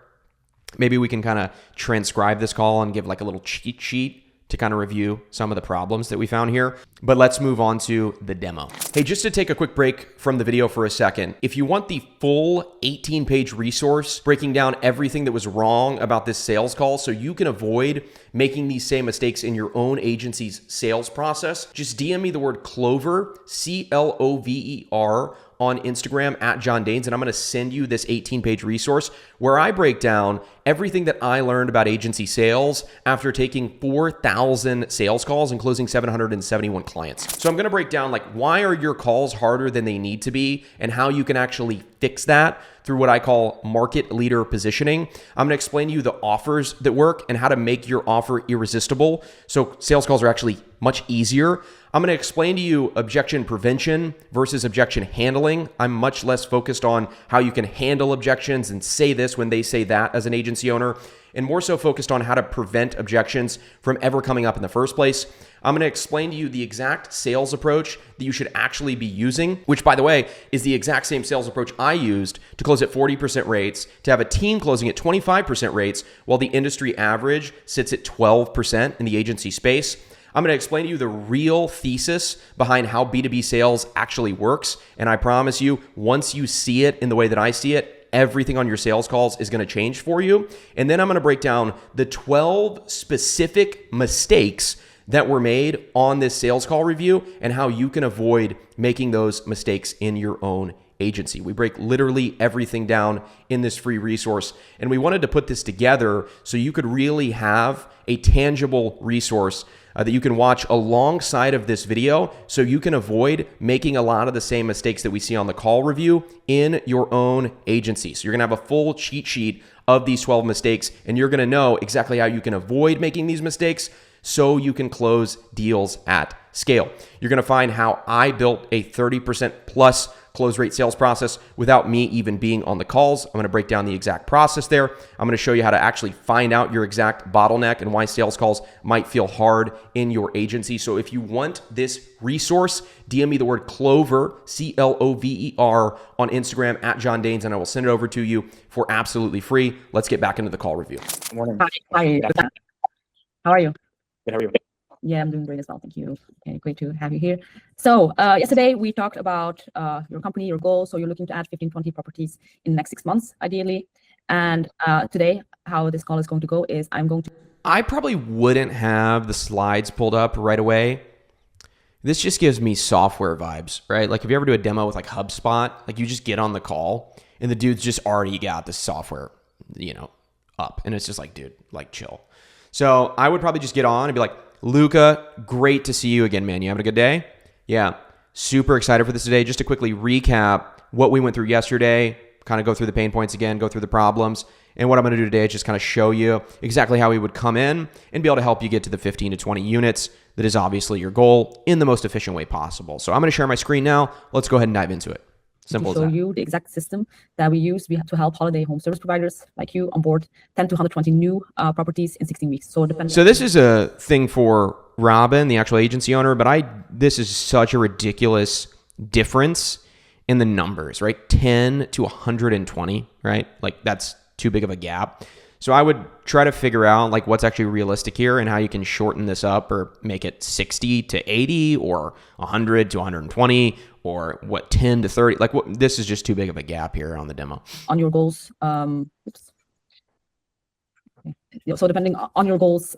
Maybe we can kind of transcribe this call and give like a little cheat sheet to kind of review some of the problems that we found here. But let's move on to the demo. Hey, just to take a quick break from the video for a second, if you want the full 18-page resource breaking down everything that was wrong about this sales call so you can avoid making these same mistakes in your own agency's sales process, just DM me the word Clover, CLOVER, on Instagram at John Danes, and I'm going to send you this 18-page resource where I break down everything that I learned about agency sales after taking 4,000 sales calls and closing 771 clients. So I'm going to break down like why are your calls harder than they need to be and how you can actually fix that through what I call market leader positioning. I'm going to explain to you the offers that work and how to make your offer irresistible so sales calls are actually much easier. I'm going to explain to you objection prevention versus objection handling. I'm much less focused on how you can handle objections and say this when they say that as an agency owner, and more so focused on how to prevent objections from ever coming up in the first place. I'm going to explain to you the exact sales approach that you should actually be using, which by the way, is the exact same sales approach I used to close at 40% rates, to have a team closing at 25% rates, while the industry average sits at 12% in the agency space. I'm going to explain to you the real thesis behind how B2B sales actually works. And I promise you, once you see it in the way that I see it, everything on your sales calls is going to change for you. And then I'm going to break down the 12 specific mistakes that were made on this sales call review and how you can avoid making those mistakes in your own agency. We break literally everything down in this free resource, and we wanted to put this together so you could really have a tangible resource that you can watch alongside of this video so you can avoid making a lot of the same mistakes that we see on the call review in your own agency. So you're gonna have a full cheat sheet of these 12 mistakes, and you're gonna know exactly how you can avoid making these mistakes so you can close deals at scale. You're gonna find how I built a 30% plus close rate sales process without me even being on the calls. I'm going to break down the exact process there. I'm going to show you how to actually find out your exact bottleneck and why sales calls might feel hard in your agency. So if you want this resource, DM me the word Clover, Clover, on Instagram at John Danes, and I will send it over to you for absolutely free. Let's get back into the call review. Good morning. Hi. How are you? Good, how are you? Yeah, I'm doing great as well. Thank you. Okay, great to have you here. So yesterday we talked about your company, your goals. So you're looking to add 15, 20 properties in the next 6 months, ideally. And today, how this call is going to go is I probably wouldn't have the slides pulled up right away. This just gives me software vibes, right? Like if you ever do a demo with like HubSpot, like you just get on the call and the dude's just already got the software, up. And it's just like, dude, like chill. So I would probably just get on and be like, Luca, great to see you again, man. You having a good day? Yeah, super excited for this today. Just to quickly recap what we went through yesterday, kind of go through the pain points again, go through the problems. And what I'm going to do today is just kind of show you exactly how we would come in and be able to help you get to the 15 to 20 units. That is obviously your goal in the most efficient way possible. So I'm going to share my screen now. Let's go ahead and dive into it. Simple as that. To show you the exact system that we use. We have to help holiday home service providers like you onboard 10 to 120 new properties in 16 weeks. So this is a thing for Robin, the actual agency owner, but this is such a ridiculous difference in the numbers, right? 10 to 120, right? Like that's too big of a gap. So I would try to figure out like what's actually realistic here and how you can shorten this up or make it 60 to 80 or 100 to 120 or 10 to 30. Like this is just too big of a gap here on the demo. On your goals, so depending on your goals,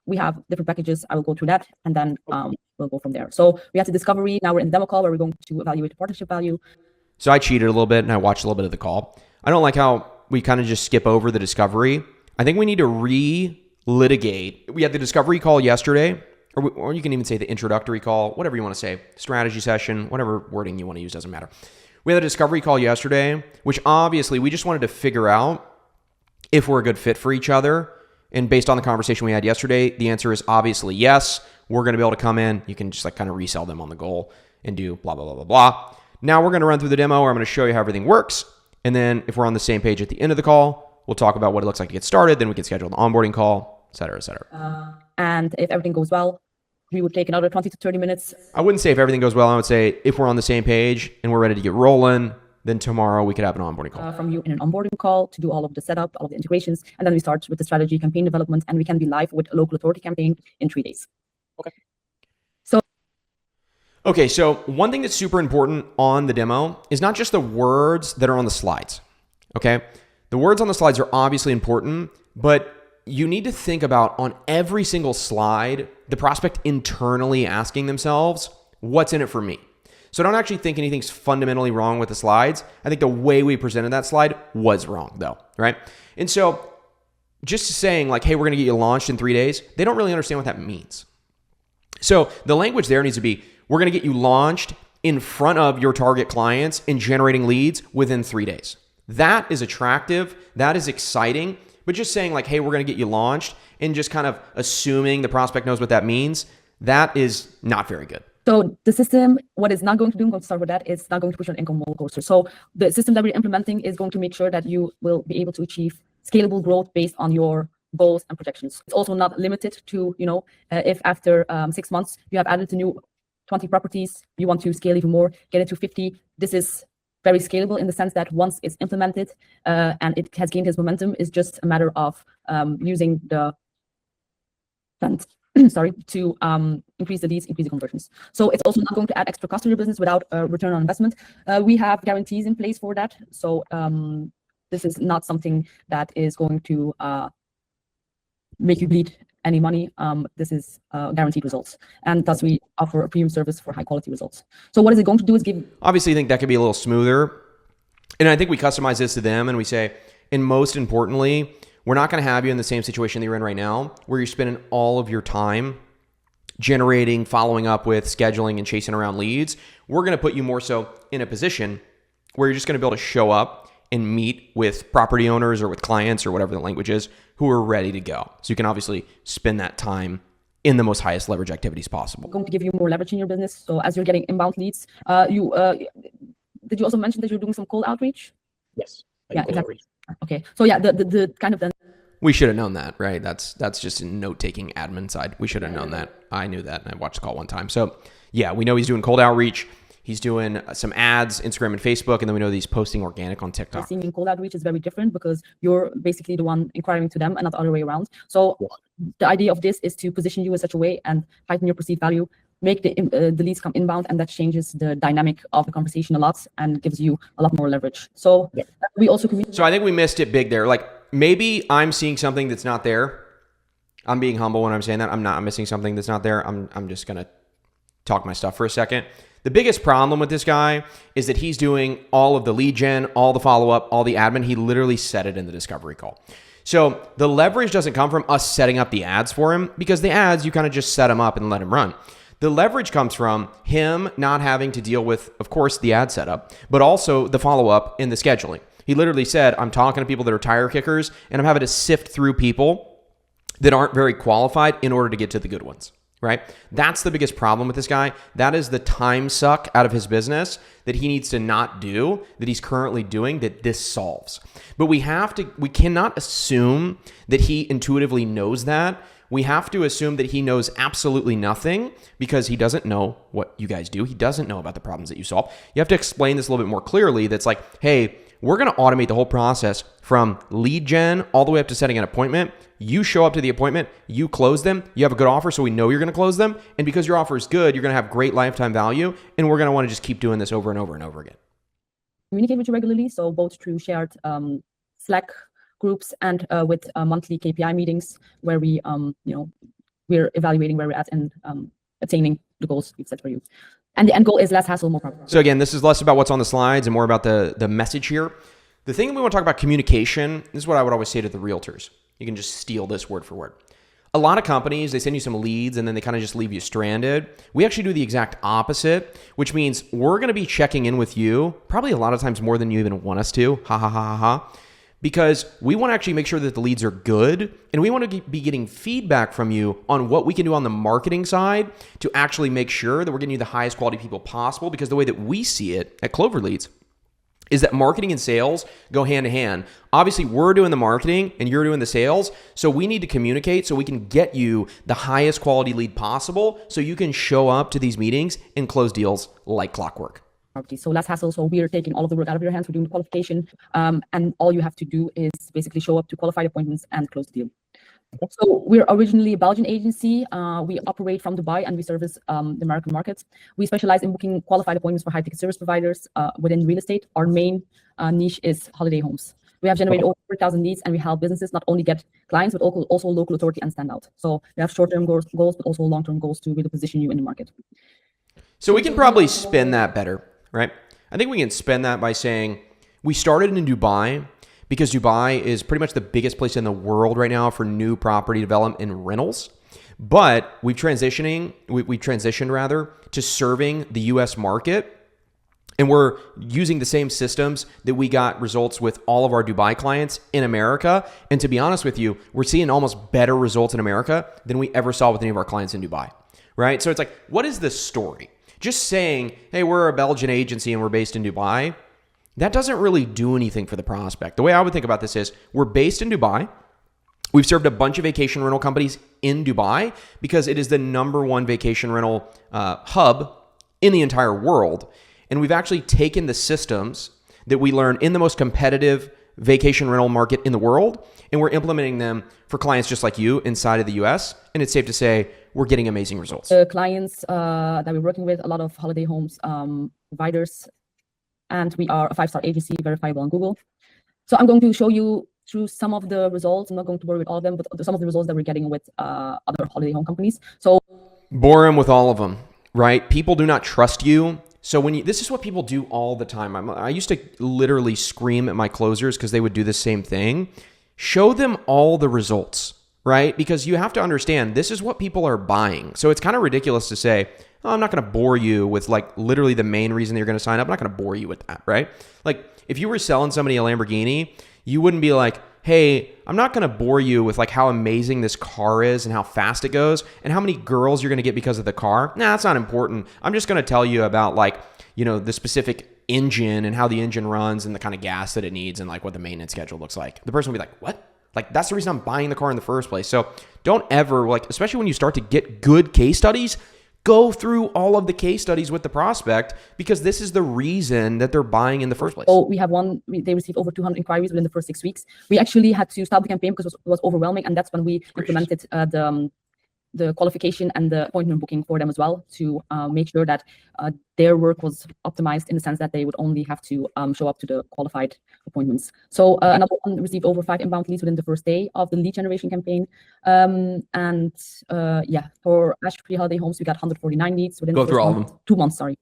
we have different packages. I will go through that and then we'll go from there. So we have the discovery. Now we're in the demo call where we're going to evaluate the partnership value. So I cheated a little bit and I watched a little bit of the call. I don't like how we kind of just skip over the discovery. I think we need to re-litigate. We had the discovery call yesterday, or you can even say the introductory call, whatever you want to say, strategy session, whatever wording you want to use, doesn't matter. We had a discovery call yesterday, which obviously we just wanted to figure out if we're a good fit for each other. And based on the conversation we had yesterday, the answer is obviously yes. We're going to be able to come in. You can just like kind of resell them on the goal and do blah, blah, blah, blah, blah. Now we're going to run through the demo where I'm going to show you how everything works. And then if we're on the same page at the end of the call, we'll talk about what it looks like to get started. Then we can schedule the onboarding call, et cetera, et cetera. And if everything goes well, we would take another 20 to 30 minutes. I wouldn't say if everything goes well. I would say if we're on the same page and we're ready to get rolling, then tomorrow we could have an onboarding call. From you in an onboarding call to do all of the setup, all of the integrations. And then we start with the strategy campaign development and we can be live with a local authority campaign in 3 days. Okay, so one thing that's super important on the demo is not just the words that are on the slides, okay? The words on the slides are obviously important, but you need to think about on every single slide, the prospect internally asking themselves, what's in it for me? So I don't actually think anything's fundamentally wrong with the slides. I think the way we presented that slide was wrong though, right? And so just saying like, hey, we're gonna get you launched in 3 days, they don't really understand what that means. So the language there needs to be, we're going to get you launched in front of your target clients and generating leads within 3 days. That is attractive. That is exciting. But just saying like, hey, we're going to get you launched and just kind of assuming the prospect knows what that means, that is not very good. So the system, what it's not going to do, I'm going to start with that, it's not going to push an income roller coaster. So the system that we're implementing is going to make sure that you will be able to achieve scalable growth based on your goals and projections. It's also not limited to, if after 6 months you have added a new 20 properties, you want to scale even more, get it to 50. This is very scalable in the sense that once it's implemented and it has gained its momentum, it's just a matter of using the sorry, to increase the leads, increase the conversions. So it's also not going to add extra cost to your business without a return on investment. We have guarantees in place for that. So this is not something that is going to make you bleed any money. This is guaranteed results. And thus we offer a premium service for high quality results. So what is it going to do is give... Obviously, I think that could be a little smoother. And I think we customize this to them and we say, and most importantly, we're not going to have you in the same situation that you're in right now, where you're spending all of your time generating, following up with, scheduling, and chasing around leads. We're going to put you more so in a position where you're just going to be able to show up and meet with property owners or with clients or whatever the language is who are ready to go. So you can obviously spend that time in the most highest leverage activities possible. Going to give you more leverage in your business. So as you're getting inbound leads, did you also mention that you're doing some cold outreach? Yes. Yeah, exactly. Okay. So yeah, the kind of then. We should have known that, right? That's just a note-taking admin side. We should have known that. I knew that, and I watched the call one time. So yeah, we know he's doing cold outreach. He's doing some ads, Instagram and Facebook, and then we know that he's posting organic on TikTok. Seeing in cold outreach is very different because you're basically the one inquiring to them and not the other way around. So the idea of this is to position you in such a way and heighten your perceived value, make the leads come inbound, and that changes the dynamic of the conversation a lot and gives you a lot more leverage. So we also communicate. So I think we missed it big there. Like maybe I'm seeing something that's not there. I'm being humble when I'm saying that. I'm missing something that's not there. I'm just gonna talk my stuff for a second. The biggest problem with this guy is that he's doing all of the lead gen, all the follow-up, all the admin. He literally said it in the discovery call. So the leverage doesn't come from us setting up the ads for him, because the ads, you kind of just set them up and let him run. The leverage comes from him not having to deal with, of course, the ad setup, but also the follow-up and the scheduling. He literally said, I'm talking to people that are tire kickers, and I'm having to sift through people that aren't very qualified in order to get to the good ones. Right? That's the biggest problem with this guy. That is the time suck out of his business that he needs to not do, that he's currently doing, that this solves. But we cannot assume that he intuitively knows that. We have to assume that he knows absolutely nothing because he doesn't know what you guys do. He doesn't know about the problems that you solve. You have to explain this a little bit more clearly. That's like, hey, we're going to automate the whole process from lead gen all the way up to setting an appointment. You show up to the appointment, you close them, you have a good offer, so we know you're going to close them. And because your offer is good, you're going to have great lifetime value. And we're going to want to just keep doing this over and over and over again. Communicate with you regularly. So both through shared Slack groups and with monthly KPI meetings where we, we're evaluating where we're at and attaining the goals we've set for you. And the end goal is less hassle, more profit. So again, this is less about what's on the slides and more about the message here. The thing that we want to talk about communication, this is what I would always say to the realtors. You can just steal this word for word. A lot of companies, they send you some leads and then they kind of just leave you stranded. We actually do the exact opposite, which means we're going to be checking in with you probably a lot of times more than you even want us to. Ha ha ha ha ha. Because we want to actually make sure that the leads are good, and we want to be getting feedback from you on what we can do on the marketing side to actually make sure that we're getting you the highest quality people possible. Because the way that we see it at Clover Leads is that marketing and sales go hand in hand. Obviously, we're doing the marketing and you're doing the sales, so we need to communicate so we can get you the highest quality lead possible so you can show up to these meetings and close deals like clockwork. So less hassle. So we're taking all of the work out of your hands. We're doing the qualification, and all you have to do is basically show up to qualified appointments and close the deal. So we're originally a Belgian agency. We operate from Dubai and we service the American markets. We specialize in booking qualified appointments for high-ticket service providers within real estate. Our main niche is holiday homes. We have generated over 4,000 leads, and we help businesses not only get clients, but also local authority and stand out. So we have short-term goals, but also long-term goals to really position you in the market. So we can probably spin that better, right? I think we can spin that by saying we started in Dubai because Dubai is pretty much the biggest place in the world right now for new property development and rentals. But we've transitioned to serving the US market. And we're using the same systems that we got results with all of our Dubai clients in America. And to be honest with you, we're seeing almost better results in America than we ever saw with any of our clients in Dubai, right? So it's like, what is the story? Just saying, hey, we're a Belgian agency and we're based in Dubai, that doesn't really do anything for the prospect. The way I would think about this is we're based in Dubai. We've served a bunch of vacation rental companies in Dubai because it is the #1 vacation rental hub in the entire world. And we've actually taken the systems that we learned in the most competitive vacation rental market in the world, and we're implementing them for clients just like you inside of the US. And it's safe to say we're getting amazing results. The clients that we're working with, a lot of holiday homes providers, and we are a 5-star agency, verifiable on Google. So I'm going to show you through some of the results. I'm not going to bore with all of them, but some of the results that we're getting with other holiday home companies. So bore them with all of them, right? People do not trust you. So this is what people do all the time. I used to literally scream at my closers because they would do the same thing. Show them all the results, right? Because you have to understand this is what people are buying. So it's kind of ridiculous to say, oh, I'm not going to bore you with like literally the main reason you're going to sign up. I'm not going to bore you with that, right? Like if you were selling somebody a Lamborghini, you wouldn't be like, hey, I'm not going to bore you with like how amazing this car is and how fast it goes and how many girls you're going to get because of the car. Nah, that's not important. I'm just going to tell you about like, you know, the specific engine and how the engine runs and the kind of gas that it needs and like what the maintenance schedule looks like. The person will be like, what? Like that's the reason I'm buying the car in the first place. So don't ever like, especially when you start to get good case studies, go through all of the case studies with the prospect because this is the reason that they're buying in the first place. Oh, we have they received over 200 inquiries within the first 6 weeks. We actually had to stop the campaign because it was overwhelming, and that's when we implemented the qualification and the appointment booking for them as well to make sure that their work was optimized in the sense that they would only have to show up to the qualified appointments. So another one received over 5 inbound leads within the first day of the lead generation campaign. Yeah, for Ashtree Holiday Homes, we got 149 leads within Go through all of them. 2 months, sorry.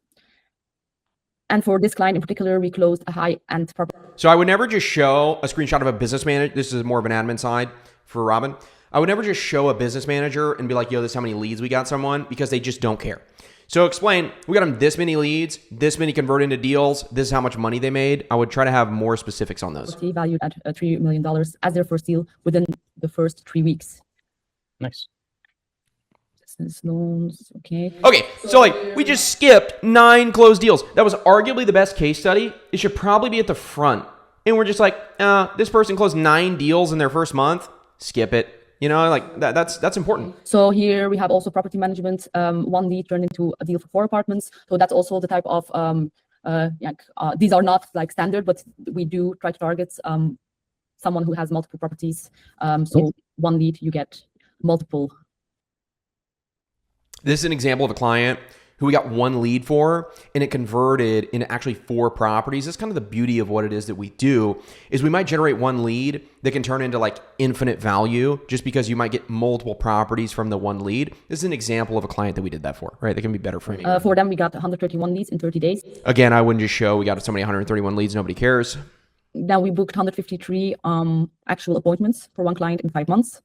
And for this client in particular, we closed a high-end property. So I would never just show a screenshot of a business manager. This is more of an admin side for Robin. I would never just show a business manager and be like, yo, this is how many leads we got someone, because they just don't care. So explain, we got them this many leads, this many convert into deals, this is how much money they made. I would try to have more specifics on those. Valued at $3 million as their first deal within the first 3 weeks. Nice. Business loans, okay. Okay, so like we just skipped 9 closed deals. That was arguably the best case study. It should probably be at the front. And we're just like, this person closed 9 deals in their first month. Skip it. You know, like that's important. So here we have also property management. 1 lead turned into a deal for 4 apartments. So that's also the type of these are not like standard, but we do try to target someone who has multiple properties. So 1 lead, you get multiple. This is an example of a client who we got 1 lead for, and it converted into actually 4 properties. That's kind of the beauty of what it is that we do, is we might generate 1 lead that can turn into like infinite value just because you might get multiple properties from the 1 lead. This is an example of a client that we did that for, right? That can be better for me. For them, we got 131 leads in 30 days. Again, I wouldn't just show we got somebody 131 leads, nobody cares. Then we booked 153 actual appointments for 1 client in 5 months.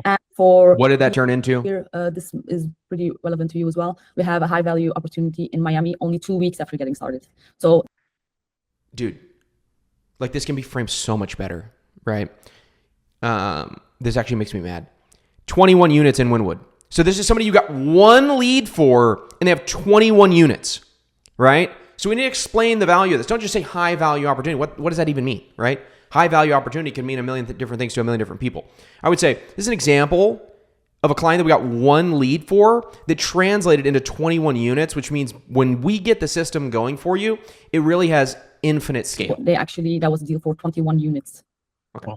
And for what did that turn into? Here, this is pretty relevant to you as well. We have a high value opportunity in Miami only 2 weeks after getting started. So, dude, like this can be framed so much better, right? This actually makes me mad. 21 units in Wynwood. So this is somebody you got 1 lead for, and they have 21 units, right? So we need to explain the value of this. Don't just say high value opportunity. What does that even mean, right? High value opportunity can mean a million different things to a million different people. I would say this is an example of a client that we got 1 lead for that translated into 21 units, which means when we get the system going for you, it really has infinite scale. That was a deal for 21 units. Okay.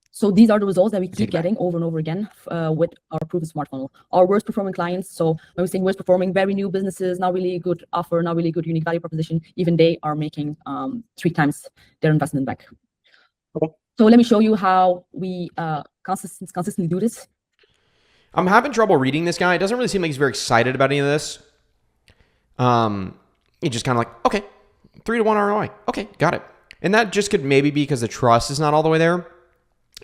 So these are the results that we keep getting over and over again with our proven smart funnel. Our worst performing clients, so when we say worst performing, very new businesses, not really good offer, not really good unique value proposition, even they are making 3 times their investment back. Okay. So let me show you how we consistently do this. I'm having trouble reading this guy. It doesn't really seem like he's very excited about any of this. He's just kind of like, okay, 3-to-1 ROI. Okay, got it. And that just could maybe be because the trust is not all the way there.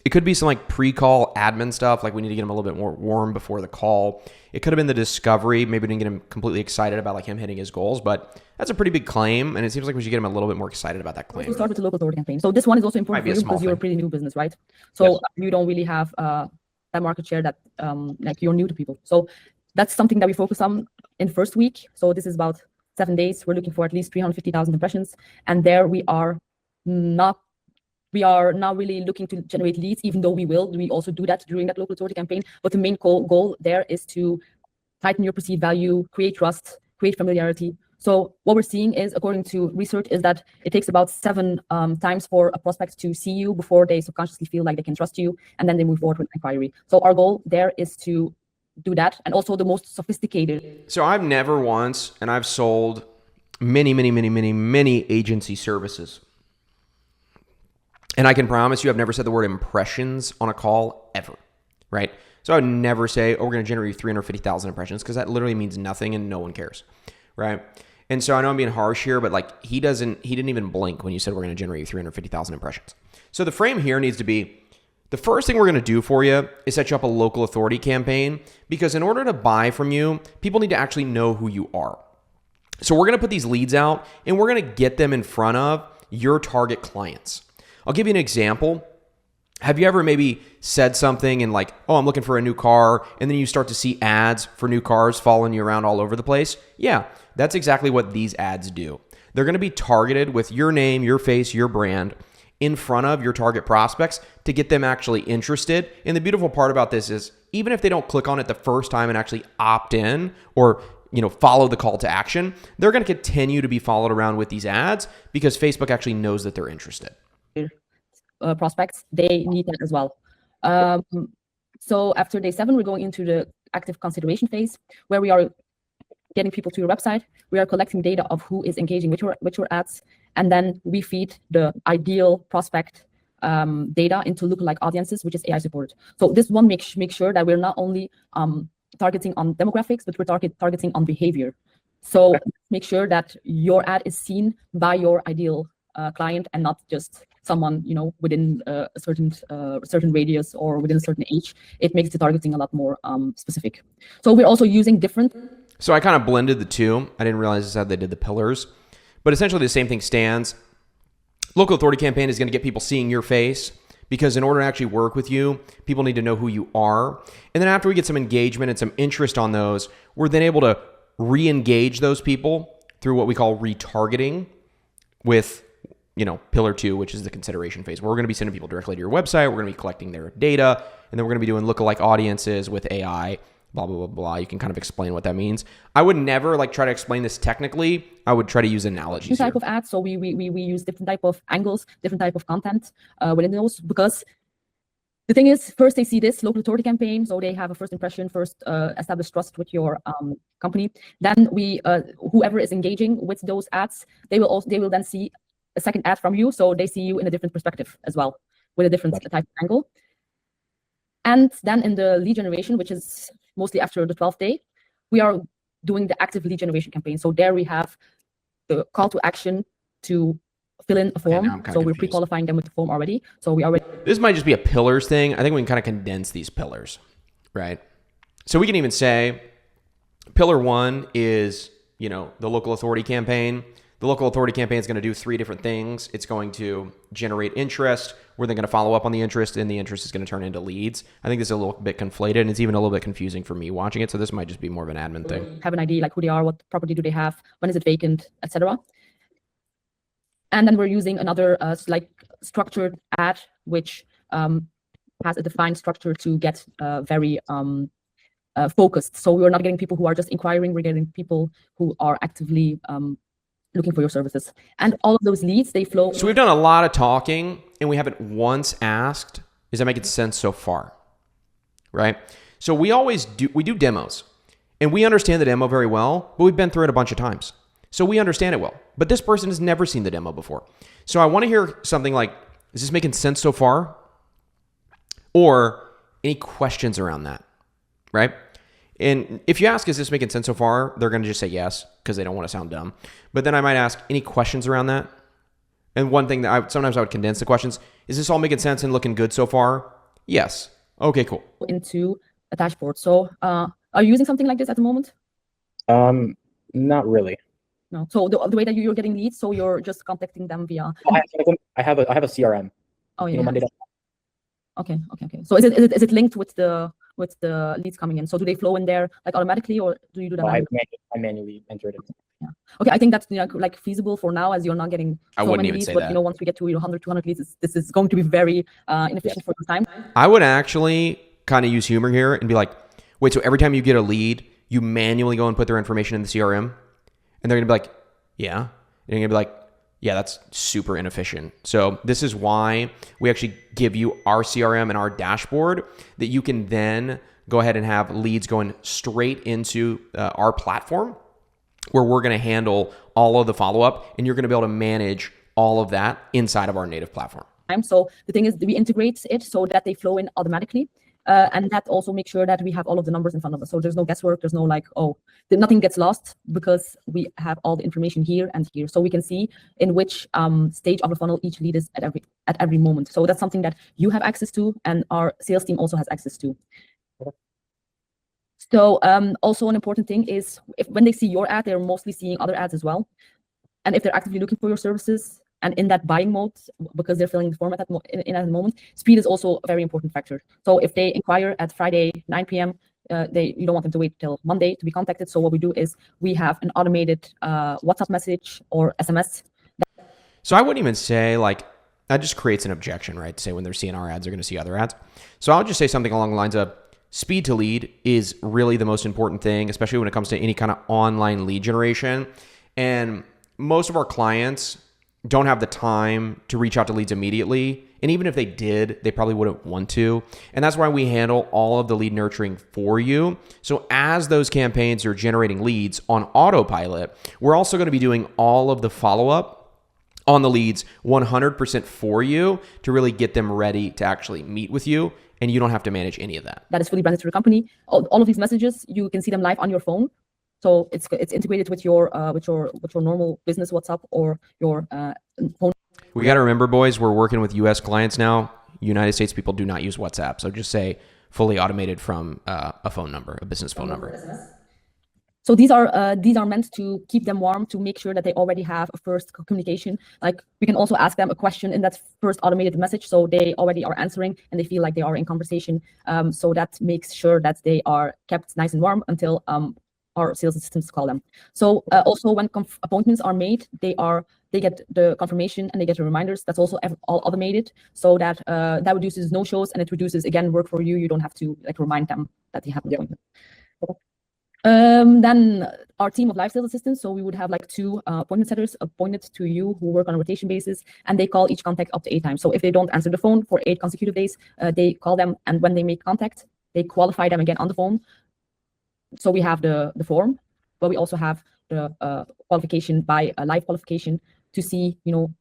It could be some like pre-call admin stuff, like we need to get him a little bit more warm before the call. It could have been the discovery. Maybe we didn't get him completely excited about like him hitting his goals, but that's a pretty big claim, and it seems like we should get him a little bit more excited about that claim. We'll start with the local authority campaign. So this one is also important for you because you're a pretty new business, right? So you don't really have that market share that like you're new to people. So that's something that we focus on in the first week. So this is about 7 days. We're looking for at least 350,000 impressions, and there we are not really looking to generate leads, even though we also do that during that local authority campaign. But the main goal there is to tighten your perceived value, create trust, create familiarity. So what we're seeing is, according to research, is that it takes about 7 times for a prospect to see you before they subconsciously feel like they can trust you, and then they move forward with inquiry. So our goal there is to do that, and also the most sophisticated. So I've never once, and I've sold many agency services. And I can promise you I've never said the word impressions on a call ever, right? So I would never say, oh, we're going to generate 350,000 impressions, because that literally means nothing and no one cares, right? And so I know I'm being harsh here, but like he didn't even blink when you said we're going to generate 350,000 impressions. So the frame here needs to be, the first thing we're going to do for you is set you up a local authority campaign, because in order to buy from you, people need to actually know who you are. So we're going to put these leads out and we're going to get them in front of your target clients. I'll give you an example. Have you ever maybe said something and like, oh, I'm looking for a new car, and then you start to see ads for new cars following you around all over the place? Yeah, that's exactly what these ads do. They're going to be targeted with your name, your face, your brand in front of your target prospects to get them actually interested. And the beautiful part about this is even if they don't click on it the first time and actually opt in or follow the call to action, they're going to continue to be followed around with these ads because Facebook actually knows that they're interested. Prospects, they need that as well. So after day 7, we're going into the active consideration phase, where we are getting people to your website. We are collecting data of who is engaging with your ads, and then we feed the ideal prospect data into lookalike audiences, which is AI supported. So this one makes sure that we're not only targeting on demographics, but we're targeting on behavior. So make sure that your ad is seen by your ideal client and not just someone within a certain radius or within a certain age. It makes the targeting a lot more specific. So we're also using different. So I kind of blended the two. I didn't realize this how they did the pillars, but essentially the same thing stands. Local authority campaign is going to get people seeing your face, because in order to actually work with you, people need to know who you are. And then after we get some engagement and some interest on those, we're then able to re-engage those people through what we call retargeting with pillar 2, which is the consideration phase, where we're going to be sending people directly to your website. We're going to be collecting their data, and then we're going to be doing lookalike audiences with AI, blah, blah, blah, blah. You can kind of explain what that means. I would never try to explain this technically. I would try to use analogies. Type of ads. So we use different type of angles, different type of content within those, because the thing is, first they see this local authority campaign, so they have a first impression, first establish trust with your company. Then whoever is engaging with those ads, they will then see a second ad from you, so they see you in a different perspective as well, with a different type of angle. And then in the lead generation, which is mostly after the 12th day, we are doing the active lead generation campaign. So there we have the call to action to fill in a form. So we're pre-qualifying them with the form already. So we already. This might just be a pillars thing. I think we can kind of condense these pillars, right? So we can even say pillar 1 is, the local authority campaign. The local authority campaign is going to do 3 different things. It's going to generate interest. We're then going to follow up on the interest, and the interest is going to turn into leads. I think this is a little bit conflated, and it's even a little bit confusing for me watching it. So this might just be more of an admin thing. Have an idea like who they are, what property do they have, when is it vacant, etc. And then we're using another structured ad, which has a defined structure to get very focused. So we're not getting people who are just inquiring. We're getting people who are actively looking for your services. And all of those leads, they flow. So we've done a lot of talking, and we haven't once asked, is that making sense so far? Right? So we do demos, and we understand the demo very well, but we've been through it a bunch of times. So we understand it well. But this person has never seen the demo before. So I want to hear something like, is this making sense so far? Or any questions around that, right? And if you ask, is this making sense so far? They're going to just say yes, because they don't want to sound dumb. But then I might ask, any questions around that? And one thing that sometimes I would condense the questions, is this all making sense and looking good so far? Yes. Okay, cool. Into a dashboard. So are you using something like this at the moment? Not really. No. So the way that you're getting leads, so you're just contacting them via. I have a CRM. Oh yeah. Okay. So is it linked with the leads coming in? So do they flow in there automatically, or do you do that? I manually enter it in. Yeah. Okay, I think that's feasible for now, as you're not getting so many leads. But once we get to 100, 200 leads, this is going to be very inefficient for your time. I would actually kind of use humor here and be like, wait, so every time you get a lead, you manually go and put their information in the CRM? And they're going to be like, yeah. And you're going to be like, yeah, that's super inefficient. So this is why we actually give you our CRM and our dashboard that you can then go ahead and have leads going straight into our platform, where we're going to handle all of the follow-up, and you're going to be able to manage all of that inside of our native platform. So the thing is, we integrate it so that they flow in automatically. And that also makes sure that we have all of the numbers in front of us. So there's no guesswork. There's no like, nothing gets lost, because we have all the information here and here. So we can see in which stage of the funnel each lead is at every moment. So that's something that you have access to, and our sales team also has access to. So also an important thing is, when they see your ad, they're mostly seeing other ads as well. And if they're actively looking for your services and in that buying mode, because they're filling the form at the moment, speed is also a very important factor. So if they inquire at Friday 9 p.m., you don't want them to wait till Monday to be contacted. So what we do is we have an automated WhatsApp message or SMS. So I wouldn't even say like, that just creates an objection, right? To say when they're seeing our ads, they're going to see other ads. So I'll just say something along the lines of, speed to lead is really the most important thing, especially when it comes to any kind of online lead generation. And most of our clients don't have the time to reach out to leads immediately. And even if they did, they probably wouldn't want to. And that's why we handle all of the lead nurturing for you. So as those campaigns are generating leads on autopilot, we're also going to be doing all of the follow-up on the leads 100% for you to really get them ready to actually meet with you. And you don't have to manage any of that. That is fully branded to the company. All of these messages, you can see them live on your phone. So it's integrated with your normal business WhatsApp or your phone. We got to remember, boys, we're working with U.S. clients now. United States people do not use WhatsApp. So just say fully automated from a phone number, a business phone number. So these are meant to keep them warm, to make sure that they already have a first communication. Like, we can also ask them a question in that first automated message, so they already are answering and they feel like they are in conversation. So that makes sure that they are kept nice and warm until our sales assistants call them. So also when appointments are made, they get the confirmation and they get the reminders. That's also all automated, so that that reduces no-shows, and it reduces, again, work for you. You don't have to like remind them that they have an appointment. Then our team of live sales assistants, so we would have like 2 appointment setters appointed to you who work on a rotation basis, and they call each contact up to 8 times. So if they don't answer the phone for 8 consecutive days, they call them, and when they make contact, they qualify them again on the phone. So we have the form, but we also have the qualification by a live qualification to see,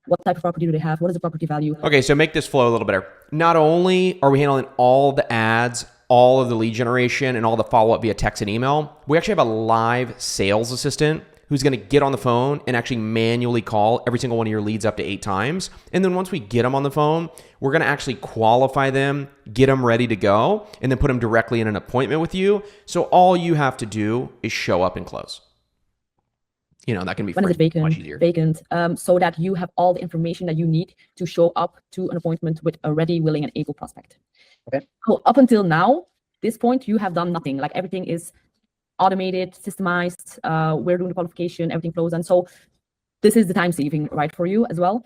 what type of property do they have, what is the property value. Okay, so make this flow a little better. Not only are we handling all the ads, all of the lead generation, and all the follow-up via text and email, we actually have a live sales assistant who's going to get on the phone and actually manually call every single one of your leads up to 8 times. And then once we get them on the phone, we're going to actually qualify them, get them ready to go, and then put them directly in an appointment with you. So all you have to do is show up and close. That can be when is it much easier. Vacant, so that you have all the information that you need to show up to an appointment with a ready, willing, and able prospect. Okay. So up until now, this point, you have done nothing. Like, everything is automated, systemized. We're doing the qualification, everything flows. And so this is the time saving, right, for you as well.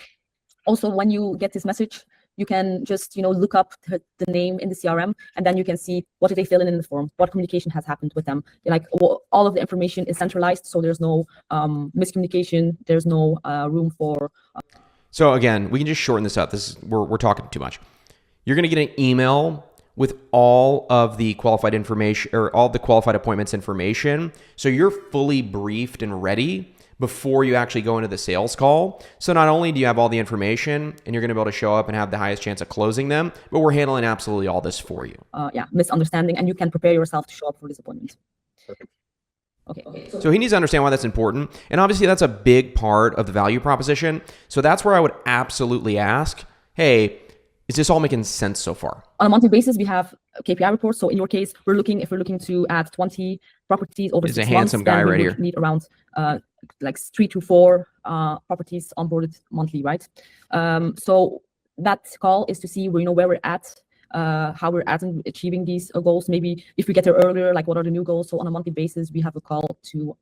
Also, when you get this message, you can just, look up the name in the CRM, and then you can see what did they fill in the form, what communication has happened with them. Like, all of the information is centralized, so there's no miscommunication. There's no room for. So again, we can just shorten this up. We're talking too much. You're going to get an email with all of the qualified information, or all the qualified appointments information. So you're fully briefed and ready before you actually go into the sales call. So not only do you have all the information and you're going to be able to show up and have the highest chance of closing them, but we're handling absolutely all this for you. Misunderstanding, and you can prepare yourself to show up for this appointment. Perfect. Okay. So he needs to understand why that's important. And obviously that's a big part of the value proposition. So that's where I would absolutely ask, hey, is this all making sense so far? On a monthly basis, we have KPI reports. So in your case, if we're looking to add 20 properties over 6 months, a handsome guy right here. Need around like 3 to 4 properties onboarded monthly, right? So that call is to see where we're at, how we're at in achieving these goals. Maybe if we get there earlier, like, what are the new goals? So on a monthly basis, we have a call to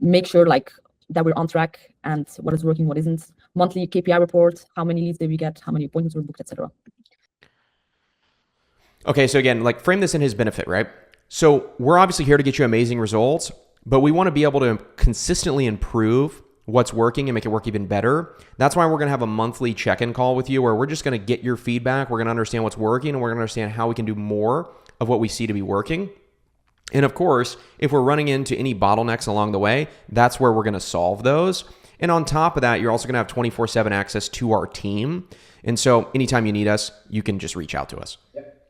make sure that we're on track and what is working, what isn't. Monthly KPI report, how many leads did we get, how many appointments were booked, etc. Okay, so again, frame this in his benefit, right? So we're obviously here to get you amazing results, but we want to be able to consistently improve what's working and make it work even better. That's why we're going to have a monthly check-in call with you, where we're just going to get your feedback. We're going to understand what's working, and we're going to understand how we can do more of what we see to be working. And of course, if we're running into any bottlenecks along the way, that's where we're going to solve those. And on top of that, you're also going to have 24/7 access to our team. And so anytime you need us, you can just reach out to us.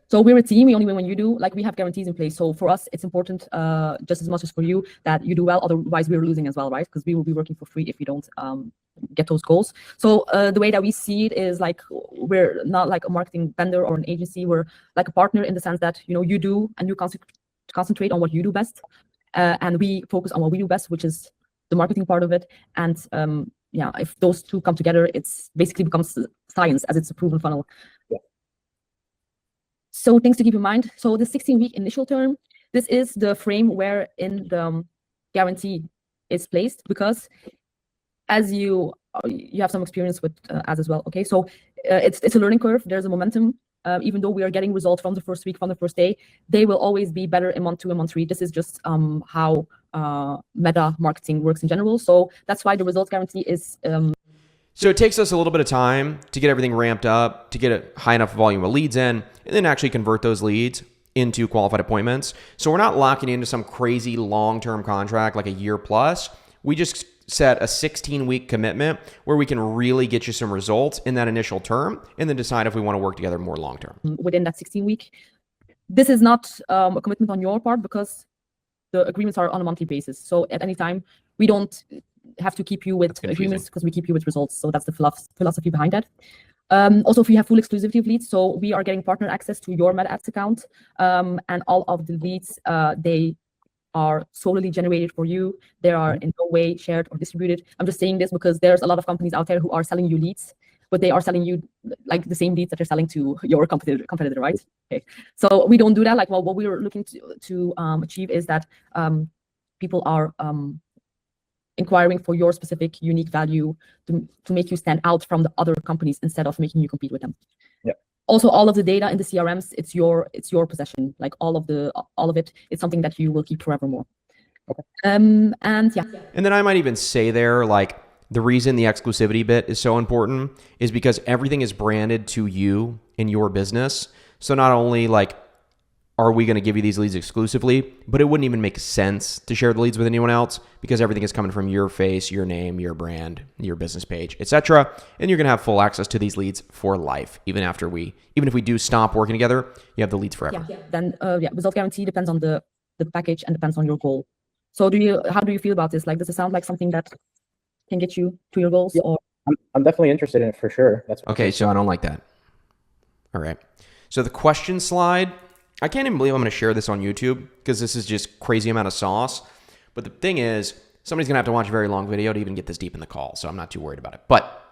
So we're a team. We only win when you do. Like, we have guarantees in place. So for us, it's important, just as much as for you, that you do well. Otherwise, we're losing as well, right? Because we will be working for free if you don't get those goals. So the way that we see it is like, we're not like a marketing vendor or an agency. We're like a partner in the sense that, you know, you do, and you concentrate on what you do best, and we focus on what we do best, which is the marketing part of it. And yeah, if those two come together, it's basically becomes science, as it's a proven funnel. So things to keep in mind. So the 16-week initial term, this is the frame wherein the guarantee is placed, because as you have some experience with as well. Okay, so it's a learning curve. There's a momentum. Even though we are getting results from the first week, from the first day, they will always be better in month 2 and month 3. This is just how meta marketing works in general. So that's why the results guarantee is. So it takes us a little bit of time to get everything ramped up, to get a high enough volume of leads in, and then actually convert those leads into qualified appointments. So we're not locking into some crazy long-term contract like a year plus. We just set a 16-week commitment where we can really get you some results in that initial term, and then decide if we want to work together more long-term. Within that 16-week, this is not a commitment on your part, because the agreements are on a monthly basis. So at any time, we don't have to keep you with agreements, because we keep you with results. So that's the philosophy behind that. Also, if you have full exclusivity of leads, so we are getting partner access to your Meta Ads account, and all of the leads, they are solely generated for you. They are in no way shared or distributed. I'm just saying this because there's a lot of companies out there who are selling you leads, but they are selling you like the same leads that they're selling to your competitor, right? Okay, so we don't do that. Like, well, what we are looking to achieve is that people are inquiring for your specific unique value to make you stand out from the other companies instead of making you compete with them. Yeah. Also, all of the data in the CRMs, it's your possession. Like all of it, it's something that you will keep forevermore. Okay. And yeah. And then I might even say there, like, the reason the exclusivity bit is so important is because everything is branded to you in your business. So not only like, are we going to give you these leads exclusively, but it wouldn't even make sense to share the leads with anyone else, because everything is coming from your face, your name, your brand, your business page, etc. And you're going to have full access to these leads for life. Even if we do stop working together, you have the leads forever. Yeah. Then result guarantee depends on the package and depends on your goal. So how do you feel about this? Like, does it sound like something that can get you to your goals? Yeah. Or I'm definitely interested in it for sure. That's okay. So I don't like that. All right. So the question slide, I can't even believe I'm going to share this on YouTube, because this is just crazy amount of sauce. But the thing is, somebody's going to have to watch a very long video to even get this deep in the call. So I'm not too worried about it. But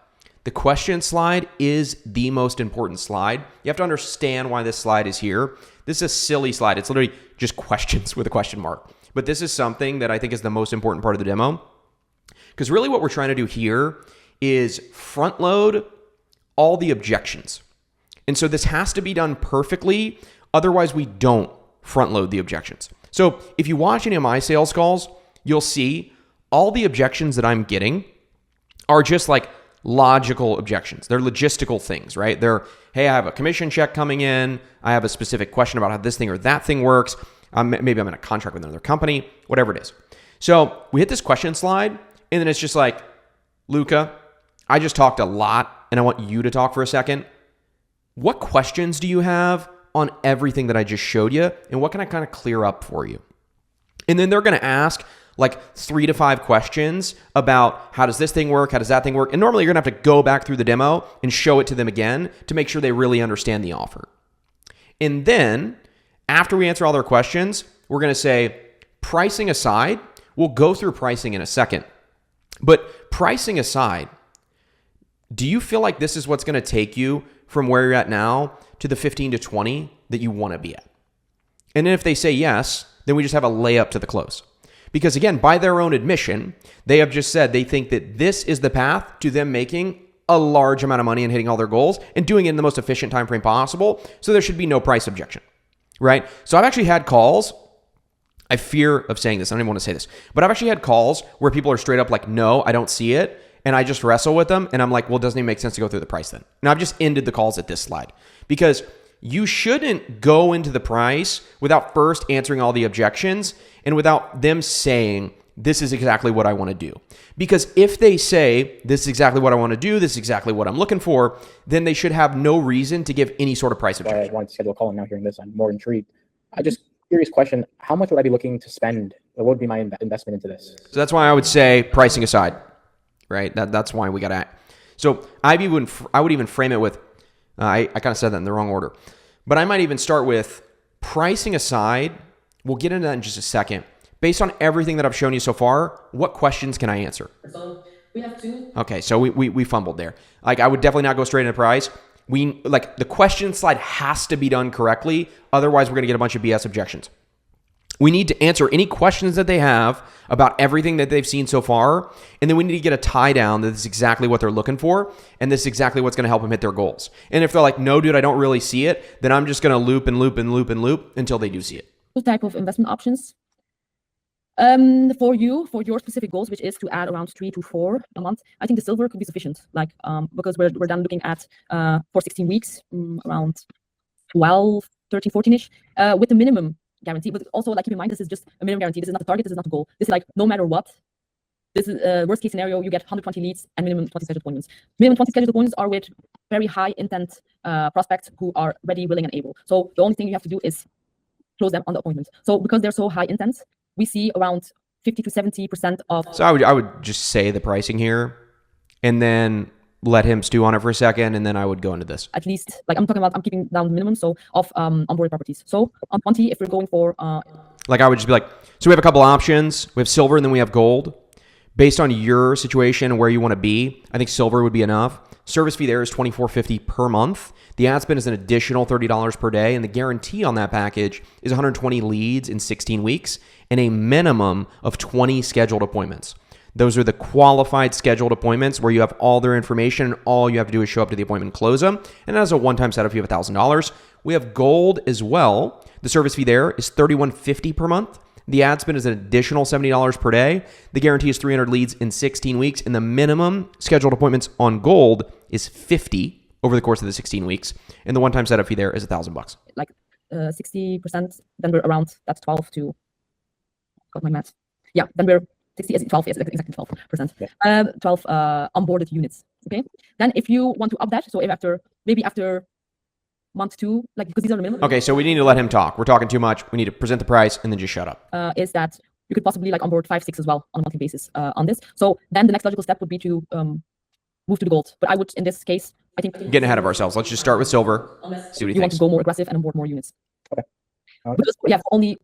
the question slide is the most important slide. You have to understand why this slide is here. This is a silly slide. It's literally just questions with a question mark. But this is something that I think is the most important part of the demo. Because really what we're trying to do here is front load all the objections. And so this has to be done perfectly. Otherwise, we don't front load the objections. So if you watch any of my sales calls, you'll see all the objections that I'm getting are just like logical objections. They're logistical things, right? They're, hey, I have a commission check coming in. I have a specific question about how this thing or that thing works. Maybe I'm in a contract with another company, whatever it is. So we hit this question slide, and then it's just like, Luca, I just talked a lot, and I want you to talk for a second. What questions do you have on everything that I just showed you, and what can I kind of clear up for you? And then they're going to ask like 3 to 5 questions about how does this thing work? How does that thing work? And normally you're going to have to go back through the demo and show it to them again to make sure they really understand the offer. And then after we answer all their questions, we're going to say, pricing aside, we'll go through pricing in a second. But pricing aside, do you feel like this is what's going to take you from where you're at now to the 15 to 20 that you want to be at? And then if they say yes, then we just have a layup to the close. Because again, by their own admission, they have just said they think that this is the path to them making a large amount of money and hitting all their goals and doing it in the most efficient time frame possible. So there should be no price objection, right? So I've actually had calls. I fear of saying this. I don't even want to say this, but I've actually had calls where people are straight up like, no, I don't see it. And I just wrestle with them. And I'm like, well, it doesn't even make sense to go through the price then. And I've just ended the calls at this slide, because you shouldn't go into the price without first answering all the objections and without them saying, this is exactly what I want to do. Because if they say, this is exactly what I want to do, this is exactly what I'm looking for, then they should have no reason to give any sort of price objection. I wanted to schedule a call, and now hearing this, I'm more intrigued. I just curious question: how much would I be looking to spend? What would be my investment into this? So that's why I would say pricing aside, right? That's why we got to. So I would even frame it with, I kind of said that in the wrong order, but I might even start with pricing aside. We'll get into that in just a second. Based on everything that I've shown you so far, what questions can I answer? So we have two. Okay, so we fumbled there. Like, I would definitely not go straight into price. The question slide has to be done correctly. Otherwise, we're going to get a bunch of BS objections. We need to answer any questions that they have about everything that they've seen so far. And then we need to get a tie down that this is exactly what they're looking for. And this is exactly what's going to help them hit their goals. And if they're like, no, dude, I don't really see it, then I'm just going to loop and loop and loop and loop until they do see it. Two type of investment options. For your specific goals, which is to add around 3 to 4 a month, I think the silver could be sufficient. Because we're done looking at for 16 weeks, around 12, 13, 14ish, with the minimum guarantee. But also, keep in mind, this is just a minimum guarantee. This is not a target. This is not a goal. This is no matter what. This is worst case scenario. You get 120 leads and minimum 20 scheduled appointments. Minimum 20 scheduled appointments are with very high intent prospects who are ready, willing, and able. So the only thing you have to do is close them on the appointment. So because they're so high intent, we see around 50 to 70% of. So I would just say the pricing here, and then let him stew on it for a second, and then I would go into this. At least, I'm keeping down the minimum, so of onboarded properties. So on 20, if we're going for. I would just be so we have a couple options. We have silver, and then we have gold. Based on your situation and where you want to be, I think silver would be enough. Service fee there is $24.50 per month. The ad spend is an additional $30 per day, and the guarantee on that package is 120 leads in 16 weeks and a minimum of 20 scheduled appointments. Those are the qualified scheduled appointments where you have all their information and all you have to do is show up to the appointment and close them. And as a one-time setup, you have $1,000. We have gold as well. The service fee there is $31.50 per month. The ad spend is an additional $70 per day. The guarantee is 300 leads in 16 weeks, and the minimum scheduled appointments on gold is 50 over the course of the 16 weeks. And the one-time setup fee there is $1,000. 60%, then we're around, that's 12 to, got my math. Yeah, then we're 60, 12, yes, exactly 12%. Yeah. 12 onboarded units, okay? Then if you want to up that, so if after month 2, because these are the minimum. Okay, so we need to let him talk. We're talking too much. We need to present the price and then just shut up. Is that you could possibly onboard 5, 6 as well on a monthly basis on this. So then the next logical step would be to move to the gold. But I would, in this case, I think getting ahead of ourselves. Let's just start with silver. See what he you thinks. Want to go more aggressive and onboard more units. Okay. Because we have only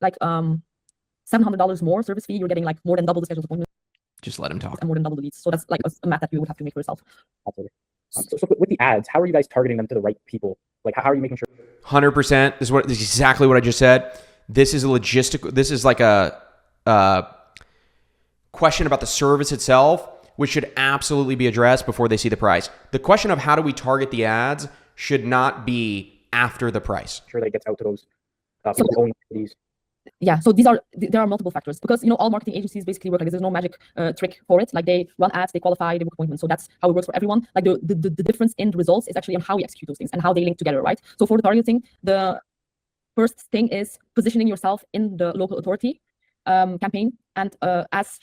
$700 more service fee. You're getting more than double the scheduled appointment. Just let him talk. And more than double the leads. So that's a math that you would have to make for yourself. Absolutely. So with the ads, how are you guys targeting them to the right people? How are you making sure? 100%. This is exactly what I just said. This is a logistical. This is a question about the service itself, which should absolutely be addressed before they see the price. The question of how do we target the ads should not be after the price. Sure that it gets out to those people who own these. Yeah, so there are multiple factors because all marketing agencies basically work like this. There's no magic trick for it. They run ads, they qualify, they book appointments. So that's how it works for everyone. The difference in the results is actually on how we execute those things and how they link together, right? So for the targeting, the first thing is positioning yourself in the local authority campaign, and as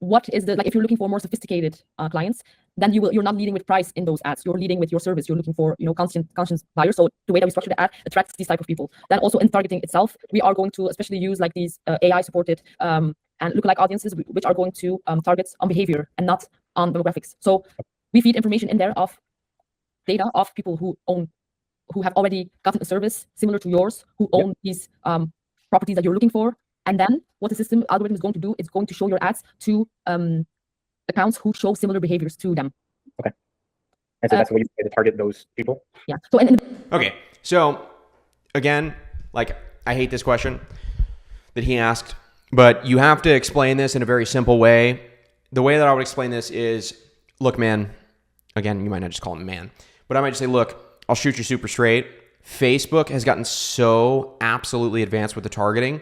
what is if you're looking for more sophisticated clients, then you're not leading with price in those ads. You're leading with your service. You're looking for conscious buyers. So the way that we structure the ad attracts these type of people. Then also in targeting itself, we are going to especially use these AI supported and lookalike audiences, which are going to target on behavior and not on demographics. So we feed information in there of data of people who have already gotten a service similar to yours, who own these properties that you're looking for. And then what the system algorithm is going to do is going to show your ads to accounts who show similar behaviors to them. Okay. And so that's the way you target those people? Yeah. So okay. So again, I hate this question that he asked, but you have to explain this in a very simple way. The way that I would explain this is, look, man, again, you might not just call him man, but I might just say, look, I'll shoot you super straight. Facebook has gotten so absolutely advanced with the targeting.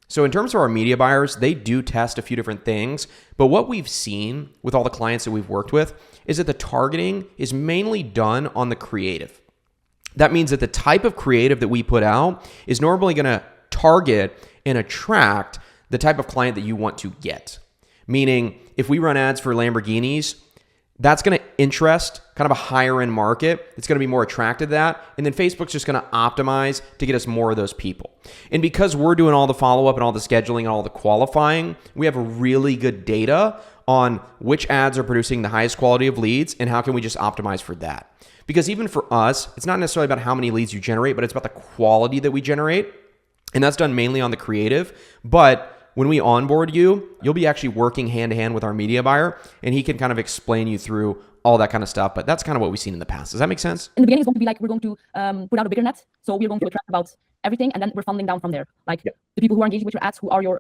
So in terms of our media buyers, they do test a few different things, but what we've seen with all the clients that we've worked with is that the targeting is mainly done on the creative. that means that the type of creative that we put out is normally going to target and attract the type of client that you want to get. Meaning, if we run ads for Lamborghinis, that's going to interest kind of a higher end market. It's going to be more attracted to that. And then Facebook's just going to optimize to get us more of those people. And because we're doing all the follow-up and all the scheduling and all the qualifying, we have a really good data on which ads are producing the highest quality of leads and how can we just optimize for that. Because even for us, it's not necessarily about how many leads you generate, but it's about the quality that we generate. And that's done mainly on the creative. But when we onboard you, you'll be actually working hand to hand with our media buyer, and he can kind of explain you through all that kind of stuff. But that's kind of what we've seen in the past. Does that make sense? In the beginning, it's going to be like we're going to put out a bigger net. So we're going to attract about everything, and then we're funneling down from there. Like the people who are engaging with your ads, who are your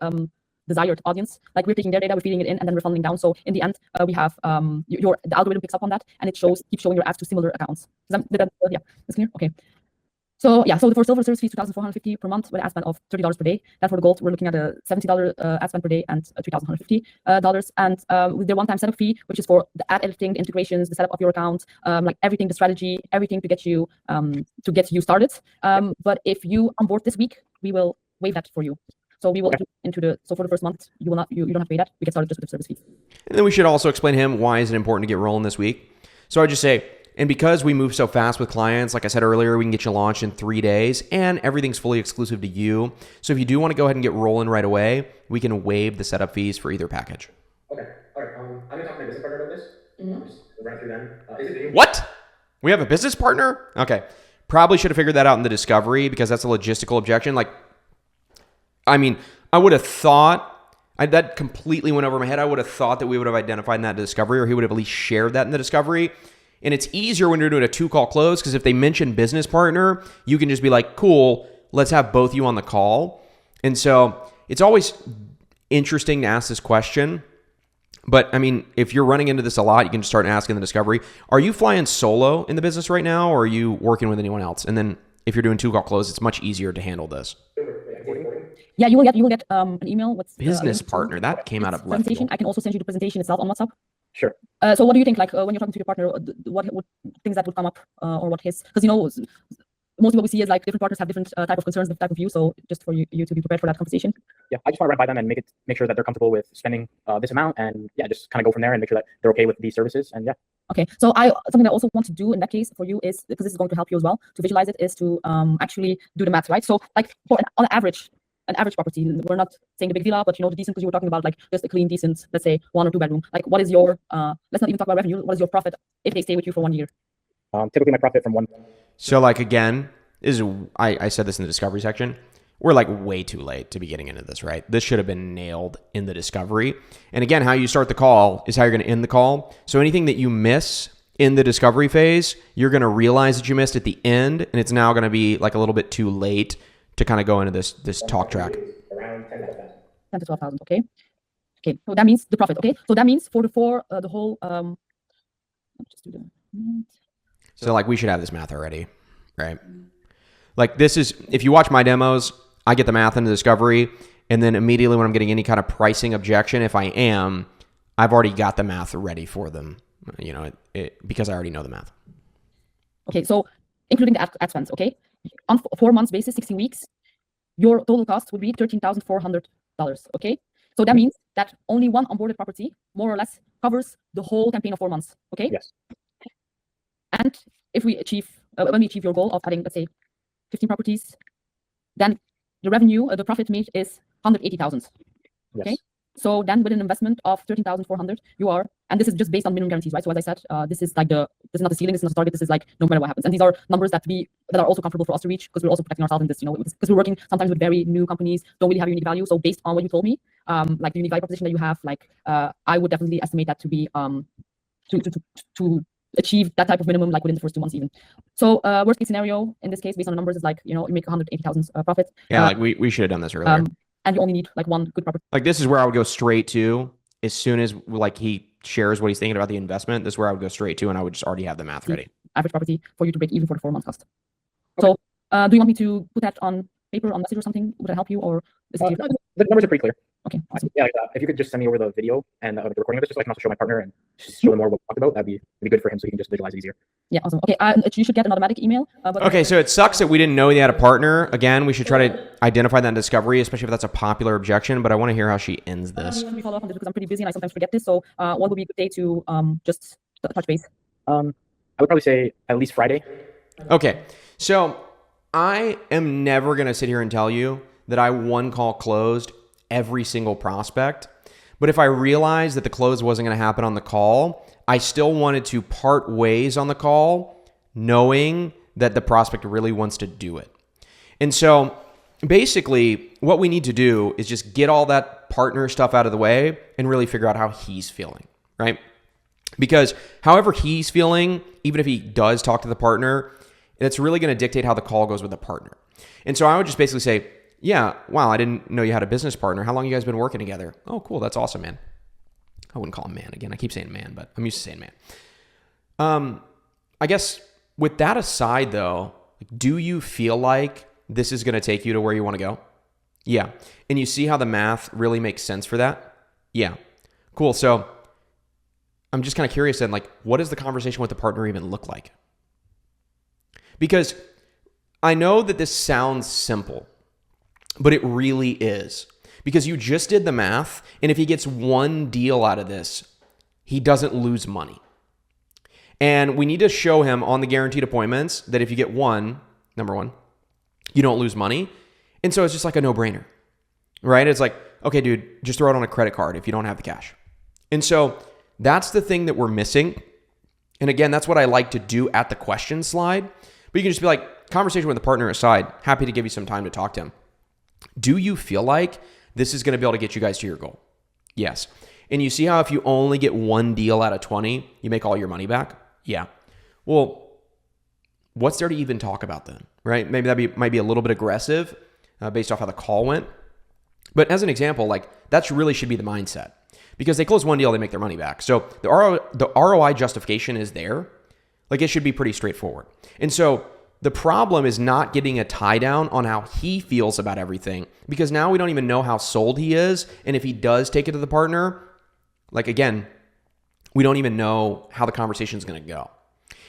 desired audience, like we're taking their data, we're feeding it in, and then we're funneling down. So in the end, we have the algorithm picks up on that, and it keeps showing your ads to similar accounts. Yeah, that's clear. Okay. So yeah, so for silver service fees, $2,450 per month with ad spend of $30 per day. Then for the gold, we're looking at a $70 ad spend per day and $3,150. And with the one-time setup fee, which is for the ad editing, the integrations, the setup of your account, like everything, the strategy, everything to get you started. But if you onboard this week, we will waive that for you. So we will so for the first month, you don't have to pay that. We get started just with the service fees. And then we should also explain to him why is it important to get rolling this week. So I just say, and because we move so fast with clients, like I said earlier, we can get you launched in 3 days and everything's fully exclusive to you. So if you do want to go ahead and get rolling right away, we can waive the setup fees for either package. Okay. All right. I'm going to talk to my business partner about this. Just run through them. Is it What? We have a business partner? Okay. Probably should have figured that out in the discovery because that's a logistical objection. Like, I mean, I would have thought, that completely went over my head. I would have thought that we would have identified in that discovery, or he would have at least shared that in the discovery. And it's easier when you're doing a 2-call close because if they mention business partner, you can just be like, cool, let's have both you on the call. And so it's always interesting to ask this question. But I mean, if you're running into this a lot, you can just start asking the discovery, are you flying solo in the business right now, or are you working with anyone else? And then if you're doing 2-call close, it's much easier to handle this. Yeah, you will get an email with business partner. That came out of left field. I can also send you the presentation itself on WhatsApp. Sure. So what do you think? Like when you're talking to your partner, what things that would come up, or what his? Because mostly what we see is like different partners have different type of concerns, different type of views. So just for you to be prepared for that conversation. Yeah, I just want to run by them and make sure that they're comfortable with spending this amount, and yeah, just kind of go from there and make sure that they're okay with these services. And yeah. Okay, so something I also want to do in that case for you is, because this is going to help you as well to visualize it, is to actually do the math, right? So like on average. An average property, we're not saying the big villa, but the decent, because you were talking about like just a clean, decent, let's say 1 or 2 bedroom. Like what is your, let's not even talk about revenue. What is your profit if they stay with you for 1 year? Typically my profit from one. So like, again, I said this in the discovery section. We're like way too late to be getting into this, right? This should have been nailed in the discovery. And again, how you start the call is how you're going to end the call. So anything that you miss in the discovery phase, you're going to realize that you missed at the end, and it's now going to be like a little bit too late to kind of go into this talk track. Around 10 to 12,000. Okay. Okay. So that means the profit. Okay. So that means for the whole. Let me just do the. So like we should have this math already, right? Like this is, if you watch my demos, I get the math in the discovery, and then immediately when I'm getting any kind of pricing objection, if I am, I've already got the math ready for them. Because I already know the math. Okay. So including the ad spends. Okay. On 4 months basis, 16 weeks, your total cost would be $13,400. Okay, so that means that only one onboarded property more or less covers the whole campaign of 4 months. Okay. Yes. And if we achieve, when we achieve your goal of adding, let's say, 15 properties, then the revenue, the profit made is 180,000. Yes. Okay. So then with an investment of 13,400, you are, and this is just based on minimum guarantees, right? So as I said, this is not the ceiling, this is not the target, this is like no matter what happens. And these are numbers that are also comfortable for us to reach, because we're also protecting ourselves in this, because we're working sometimes with very new companies, don't really have a unique value. So based on what you told me, like the unique value proposition that you have, like I would definitely estimate that to be to achieve that type of minimum, like within the first 2 months even. So worst case scenario in this case, based on the numbers, is like, you make 180,000 profit. Yeah, like we should have done this earlier. And you only need like one good property. Like this is where I would go straight to as soon as like he shares what he's thinking about the investment. This is where I would go straight to, and I would just already have the math ready. Average property for you to break even for the 4 month cost. Okay. So do you want me to put that on paper, on message or something? Would that help you, or is it the numbers are pretty clear. Okay, awesome. Yeah, if you could just send me over the video and the recording of this, just so I can also show my partner and show them more what we talked about, that'd be good for him, so he can just visualize it easier. Yeah, awesome. Okay, you should get an automatic email. Okay, so it sucks that we didn't know he had a partner. Again, we should try to identify that in discovery, especially if that's a popular objection, but I want to hear how she ends this. Let me follow up on this because I'm pretty busy and I sometimes forget this. So what would be a good day to just touch base? I would probably say at least Friday. Okay, so I am never going to sit here and tell you that I one call closed every single prospect. But if I realized that the close wasn't going to happen on the call, I still wanted to part ways on the call, knowing that the prospect really wants to do it. And so basically what we need to do is just get all that partner stuff out of the way and really figure out how he's feeling, right? Because however he's feeling, even if he does talk to the partner, it's really going to dictate how the call goes with the partner. And so I would just basically say, yeah, wow, I didn't know you had a business partner. How long have you guys been working together? Oh, cool. That's awesome, man. I wouldn't call him man again. I keep saying man, but I'm used to saying man. I guess with that aside though, do you feel like this is going to take you to where you want to go? Yeah. And you see how the math really makes sense for that? Yeah. Cool. So I'm just kind of curious then, like, what does the conversation with the partner even look like? Because I know that this sounds simple, but it really is. Because you just did the math, and if he gets one deal out of this, he doesn't lose money. And we need to show him on the guaranteed appointments that if you get one, number one, you don't lose money. And so it's just like a no-brainer, right? It's like, okay, dude, just throw it on a credit card if you don't have the cash. And so that's the thing that we're missing. And again, that's what I like to do at the question slide. But you can just be like, conversation with the partner aside, happy to give you some time to talk to him. Do you feel like this is going to be able to get you guys to your goal? Yes. And you see how if you only get one deal out of 20, you make all your money back? Yeah. Well, what's there to even talk about then, right? Maybe that might be a little bit aggressive based off how the call went. But as an example, like that really should be the mindset. Because they close one deal, they make their money back. So the ROI justification is there. Like it should be pretty straightforward. And so the problem is not getting a tie down on how he feels about everything, because now we don't even know how sold he is. And if he does take it to the partner, like again, we don't even know how the conversation is going to go.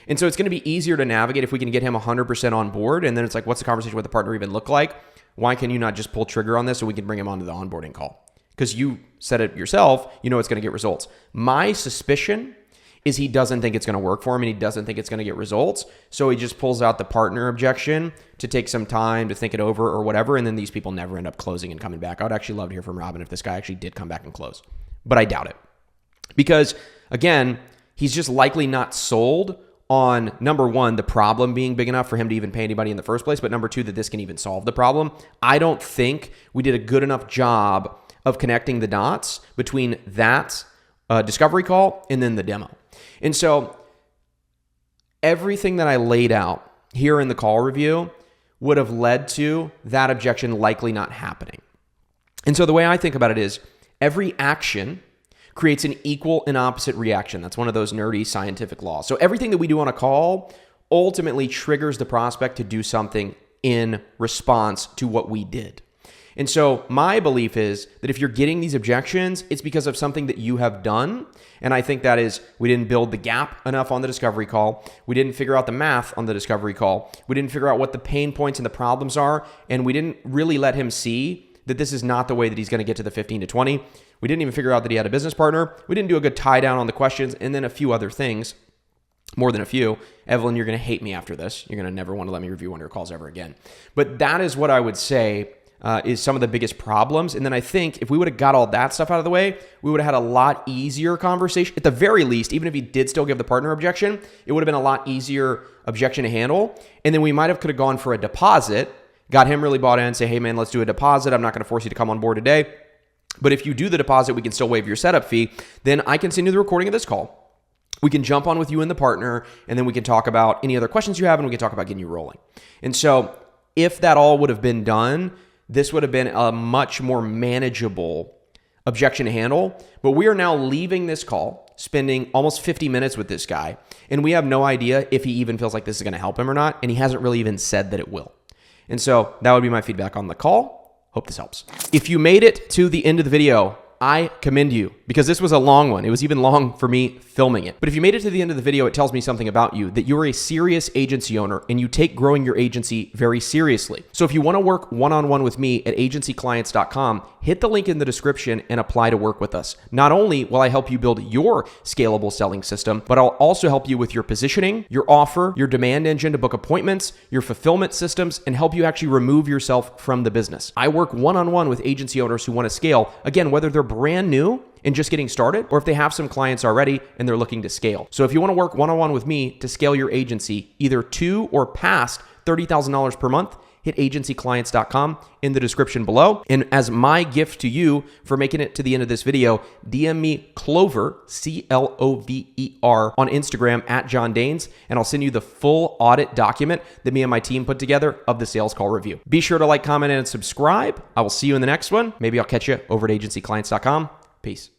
And so it's going to be easier to navigate if we can get him 100% on board. And then it's like, what's the conversation with the partner even look like? Why can you not just pull trigger on this so we can bring him onto the onboarding call? Because you said it yourself, you know it's going to get results. My suspicion is he doesn't think it's going to work for him and he doesn't think it's going to get results. So he just pulls out the partner objection to take some time to think it over or whatever. And then these people never end up closing and coming back. I would actually love to hear from Robin if this guy actually did come back and close. But I doubt it. Because again, he's just likely not sold on number one, the problem being big enough for him to even pay anybody in the first place. But number two, that this can even solve the problem. I don't think we did a good enough job of connecting the dots between that discovery call and then the demo. And so everything that I laid out here in the call review would have led to that objection likely not happening. And so the way I think about it is every action creates an equal and opposite reaction. That's one of those nerdy scientific laws. So everything that we do on a call ultimately triggers the prospect to do something in response to what we did. And so my belief is that if you're getting these objections, it's because of something that you have done. And I think that is, we didn't build the gap enough on the discovery call. We didn't figure out the math on the discovery call. We didn't figure out what the pain points and the problems are. And we didn't really let him see that this is not the way that he's going to get to the 15 to 20. We didn't even figure out that he had a business partner. We didn't do a good tie down on the questions, and then a few other things, more than a few. Evelyn, you're going to hate me after this. You're going to never want to let me review one of your calls ever again. But that is what I would say is some of the biggest problems. And then I think if we would have got all that stuff out of the way, we would have had a lot easier conversation. At the very least, even if he did still give the partner objection, it would have been a lot easier objection to handle. And then we could have gone for a deposit, got him really bought in, say, hey man, let's do a deposit. I'm not going to force you to come on board today. But if you do the deposit, we can still waive your setup fee. Then I can send you the recording of this call. We can jump on with you and the partner, and then we can talk about any other questions you have, and we can talk about getting you rolling. And so if that all would have been done, this would have been a much more manageable objection to handle. But we are now leaving this call, spending almost 50 minutes with this guy, and we have no idea if he even feels like this is going to help him or not, and he hasn't really even said that it will. And so that would be my feedback on the call. Hope this helps. If you made it to the end of the video, I commend you because this was a long one. It was even long for me filming it. But if you made it to the end of the video, it tells me something about you, that you're a serious agency owner and you take growing your agency very seriously. So if you want to work one-on-one with me at agencyclients.com, hit the link in the description and apply to work with us. Not only will I help you build your scalable selling system, but I'll also help you with your positioning, your offer, your demand engine to book appointments, your fulfillment systems, and help you actually remove yourself from the business. I work one-on-one with agency owners who want to scale, again, whether they're brand new and just getting started, or if they have some clients already and they're looking to scale. So if you want to work one-on-one with me to scale your agency either to or past $30,000 per month, hit agencyclients.com in the description below. And as my gift to you for making it to the end of this video, DM me Clover, Clover, on Instagram at John Danes, and I'll send you the full audit document that me and my team put together of the sales call review. Be sure to like, comment, and subscribe. I will see you in the next one. Maybe I'll catch you over at agencyclients.com. Peace.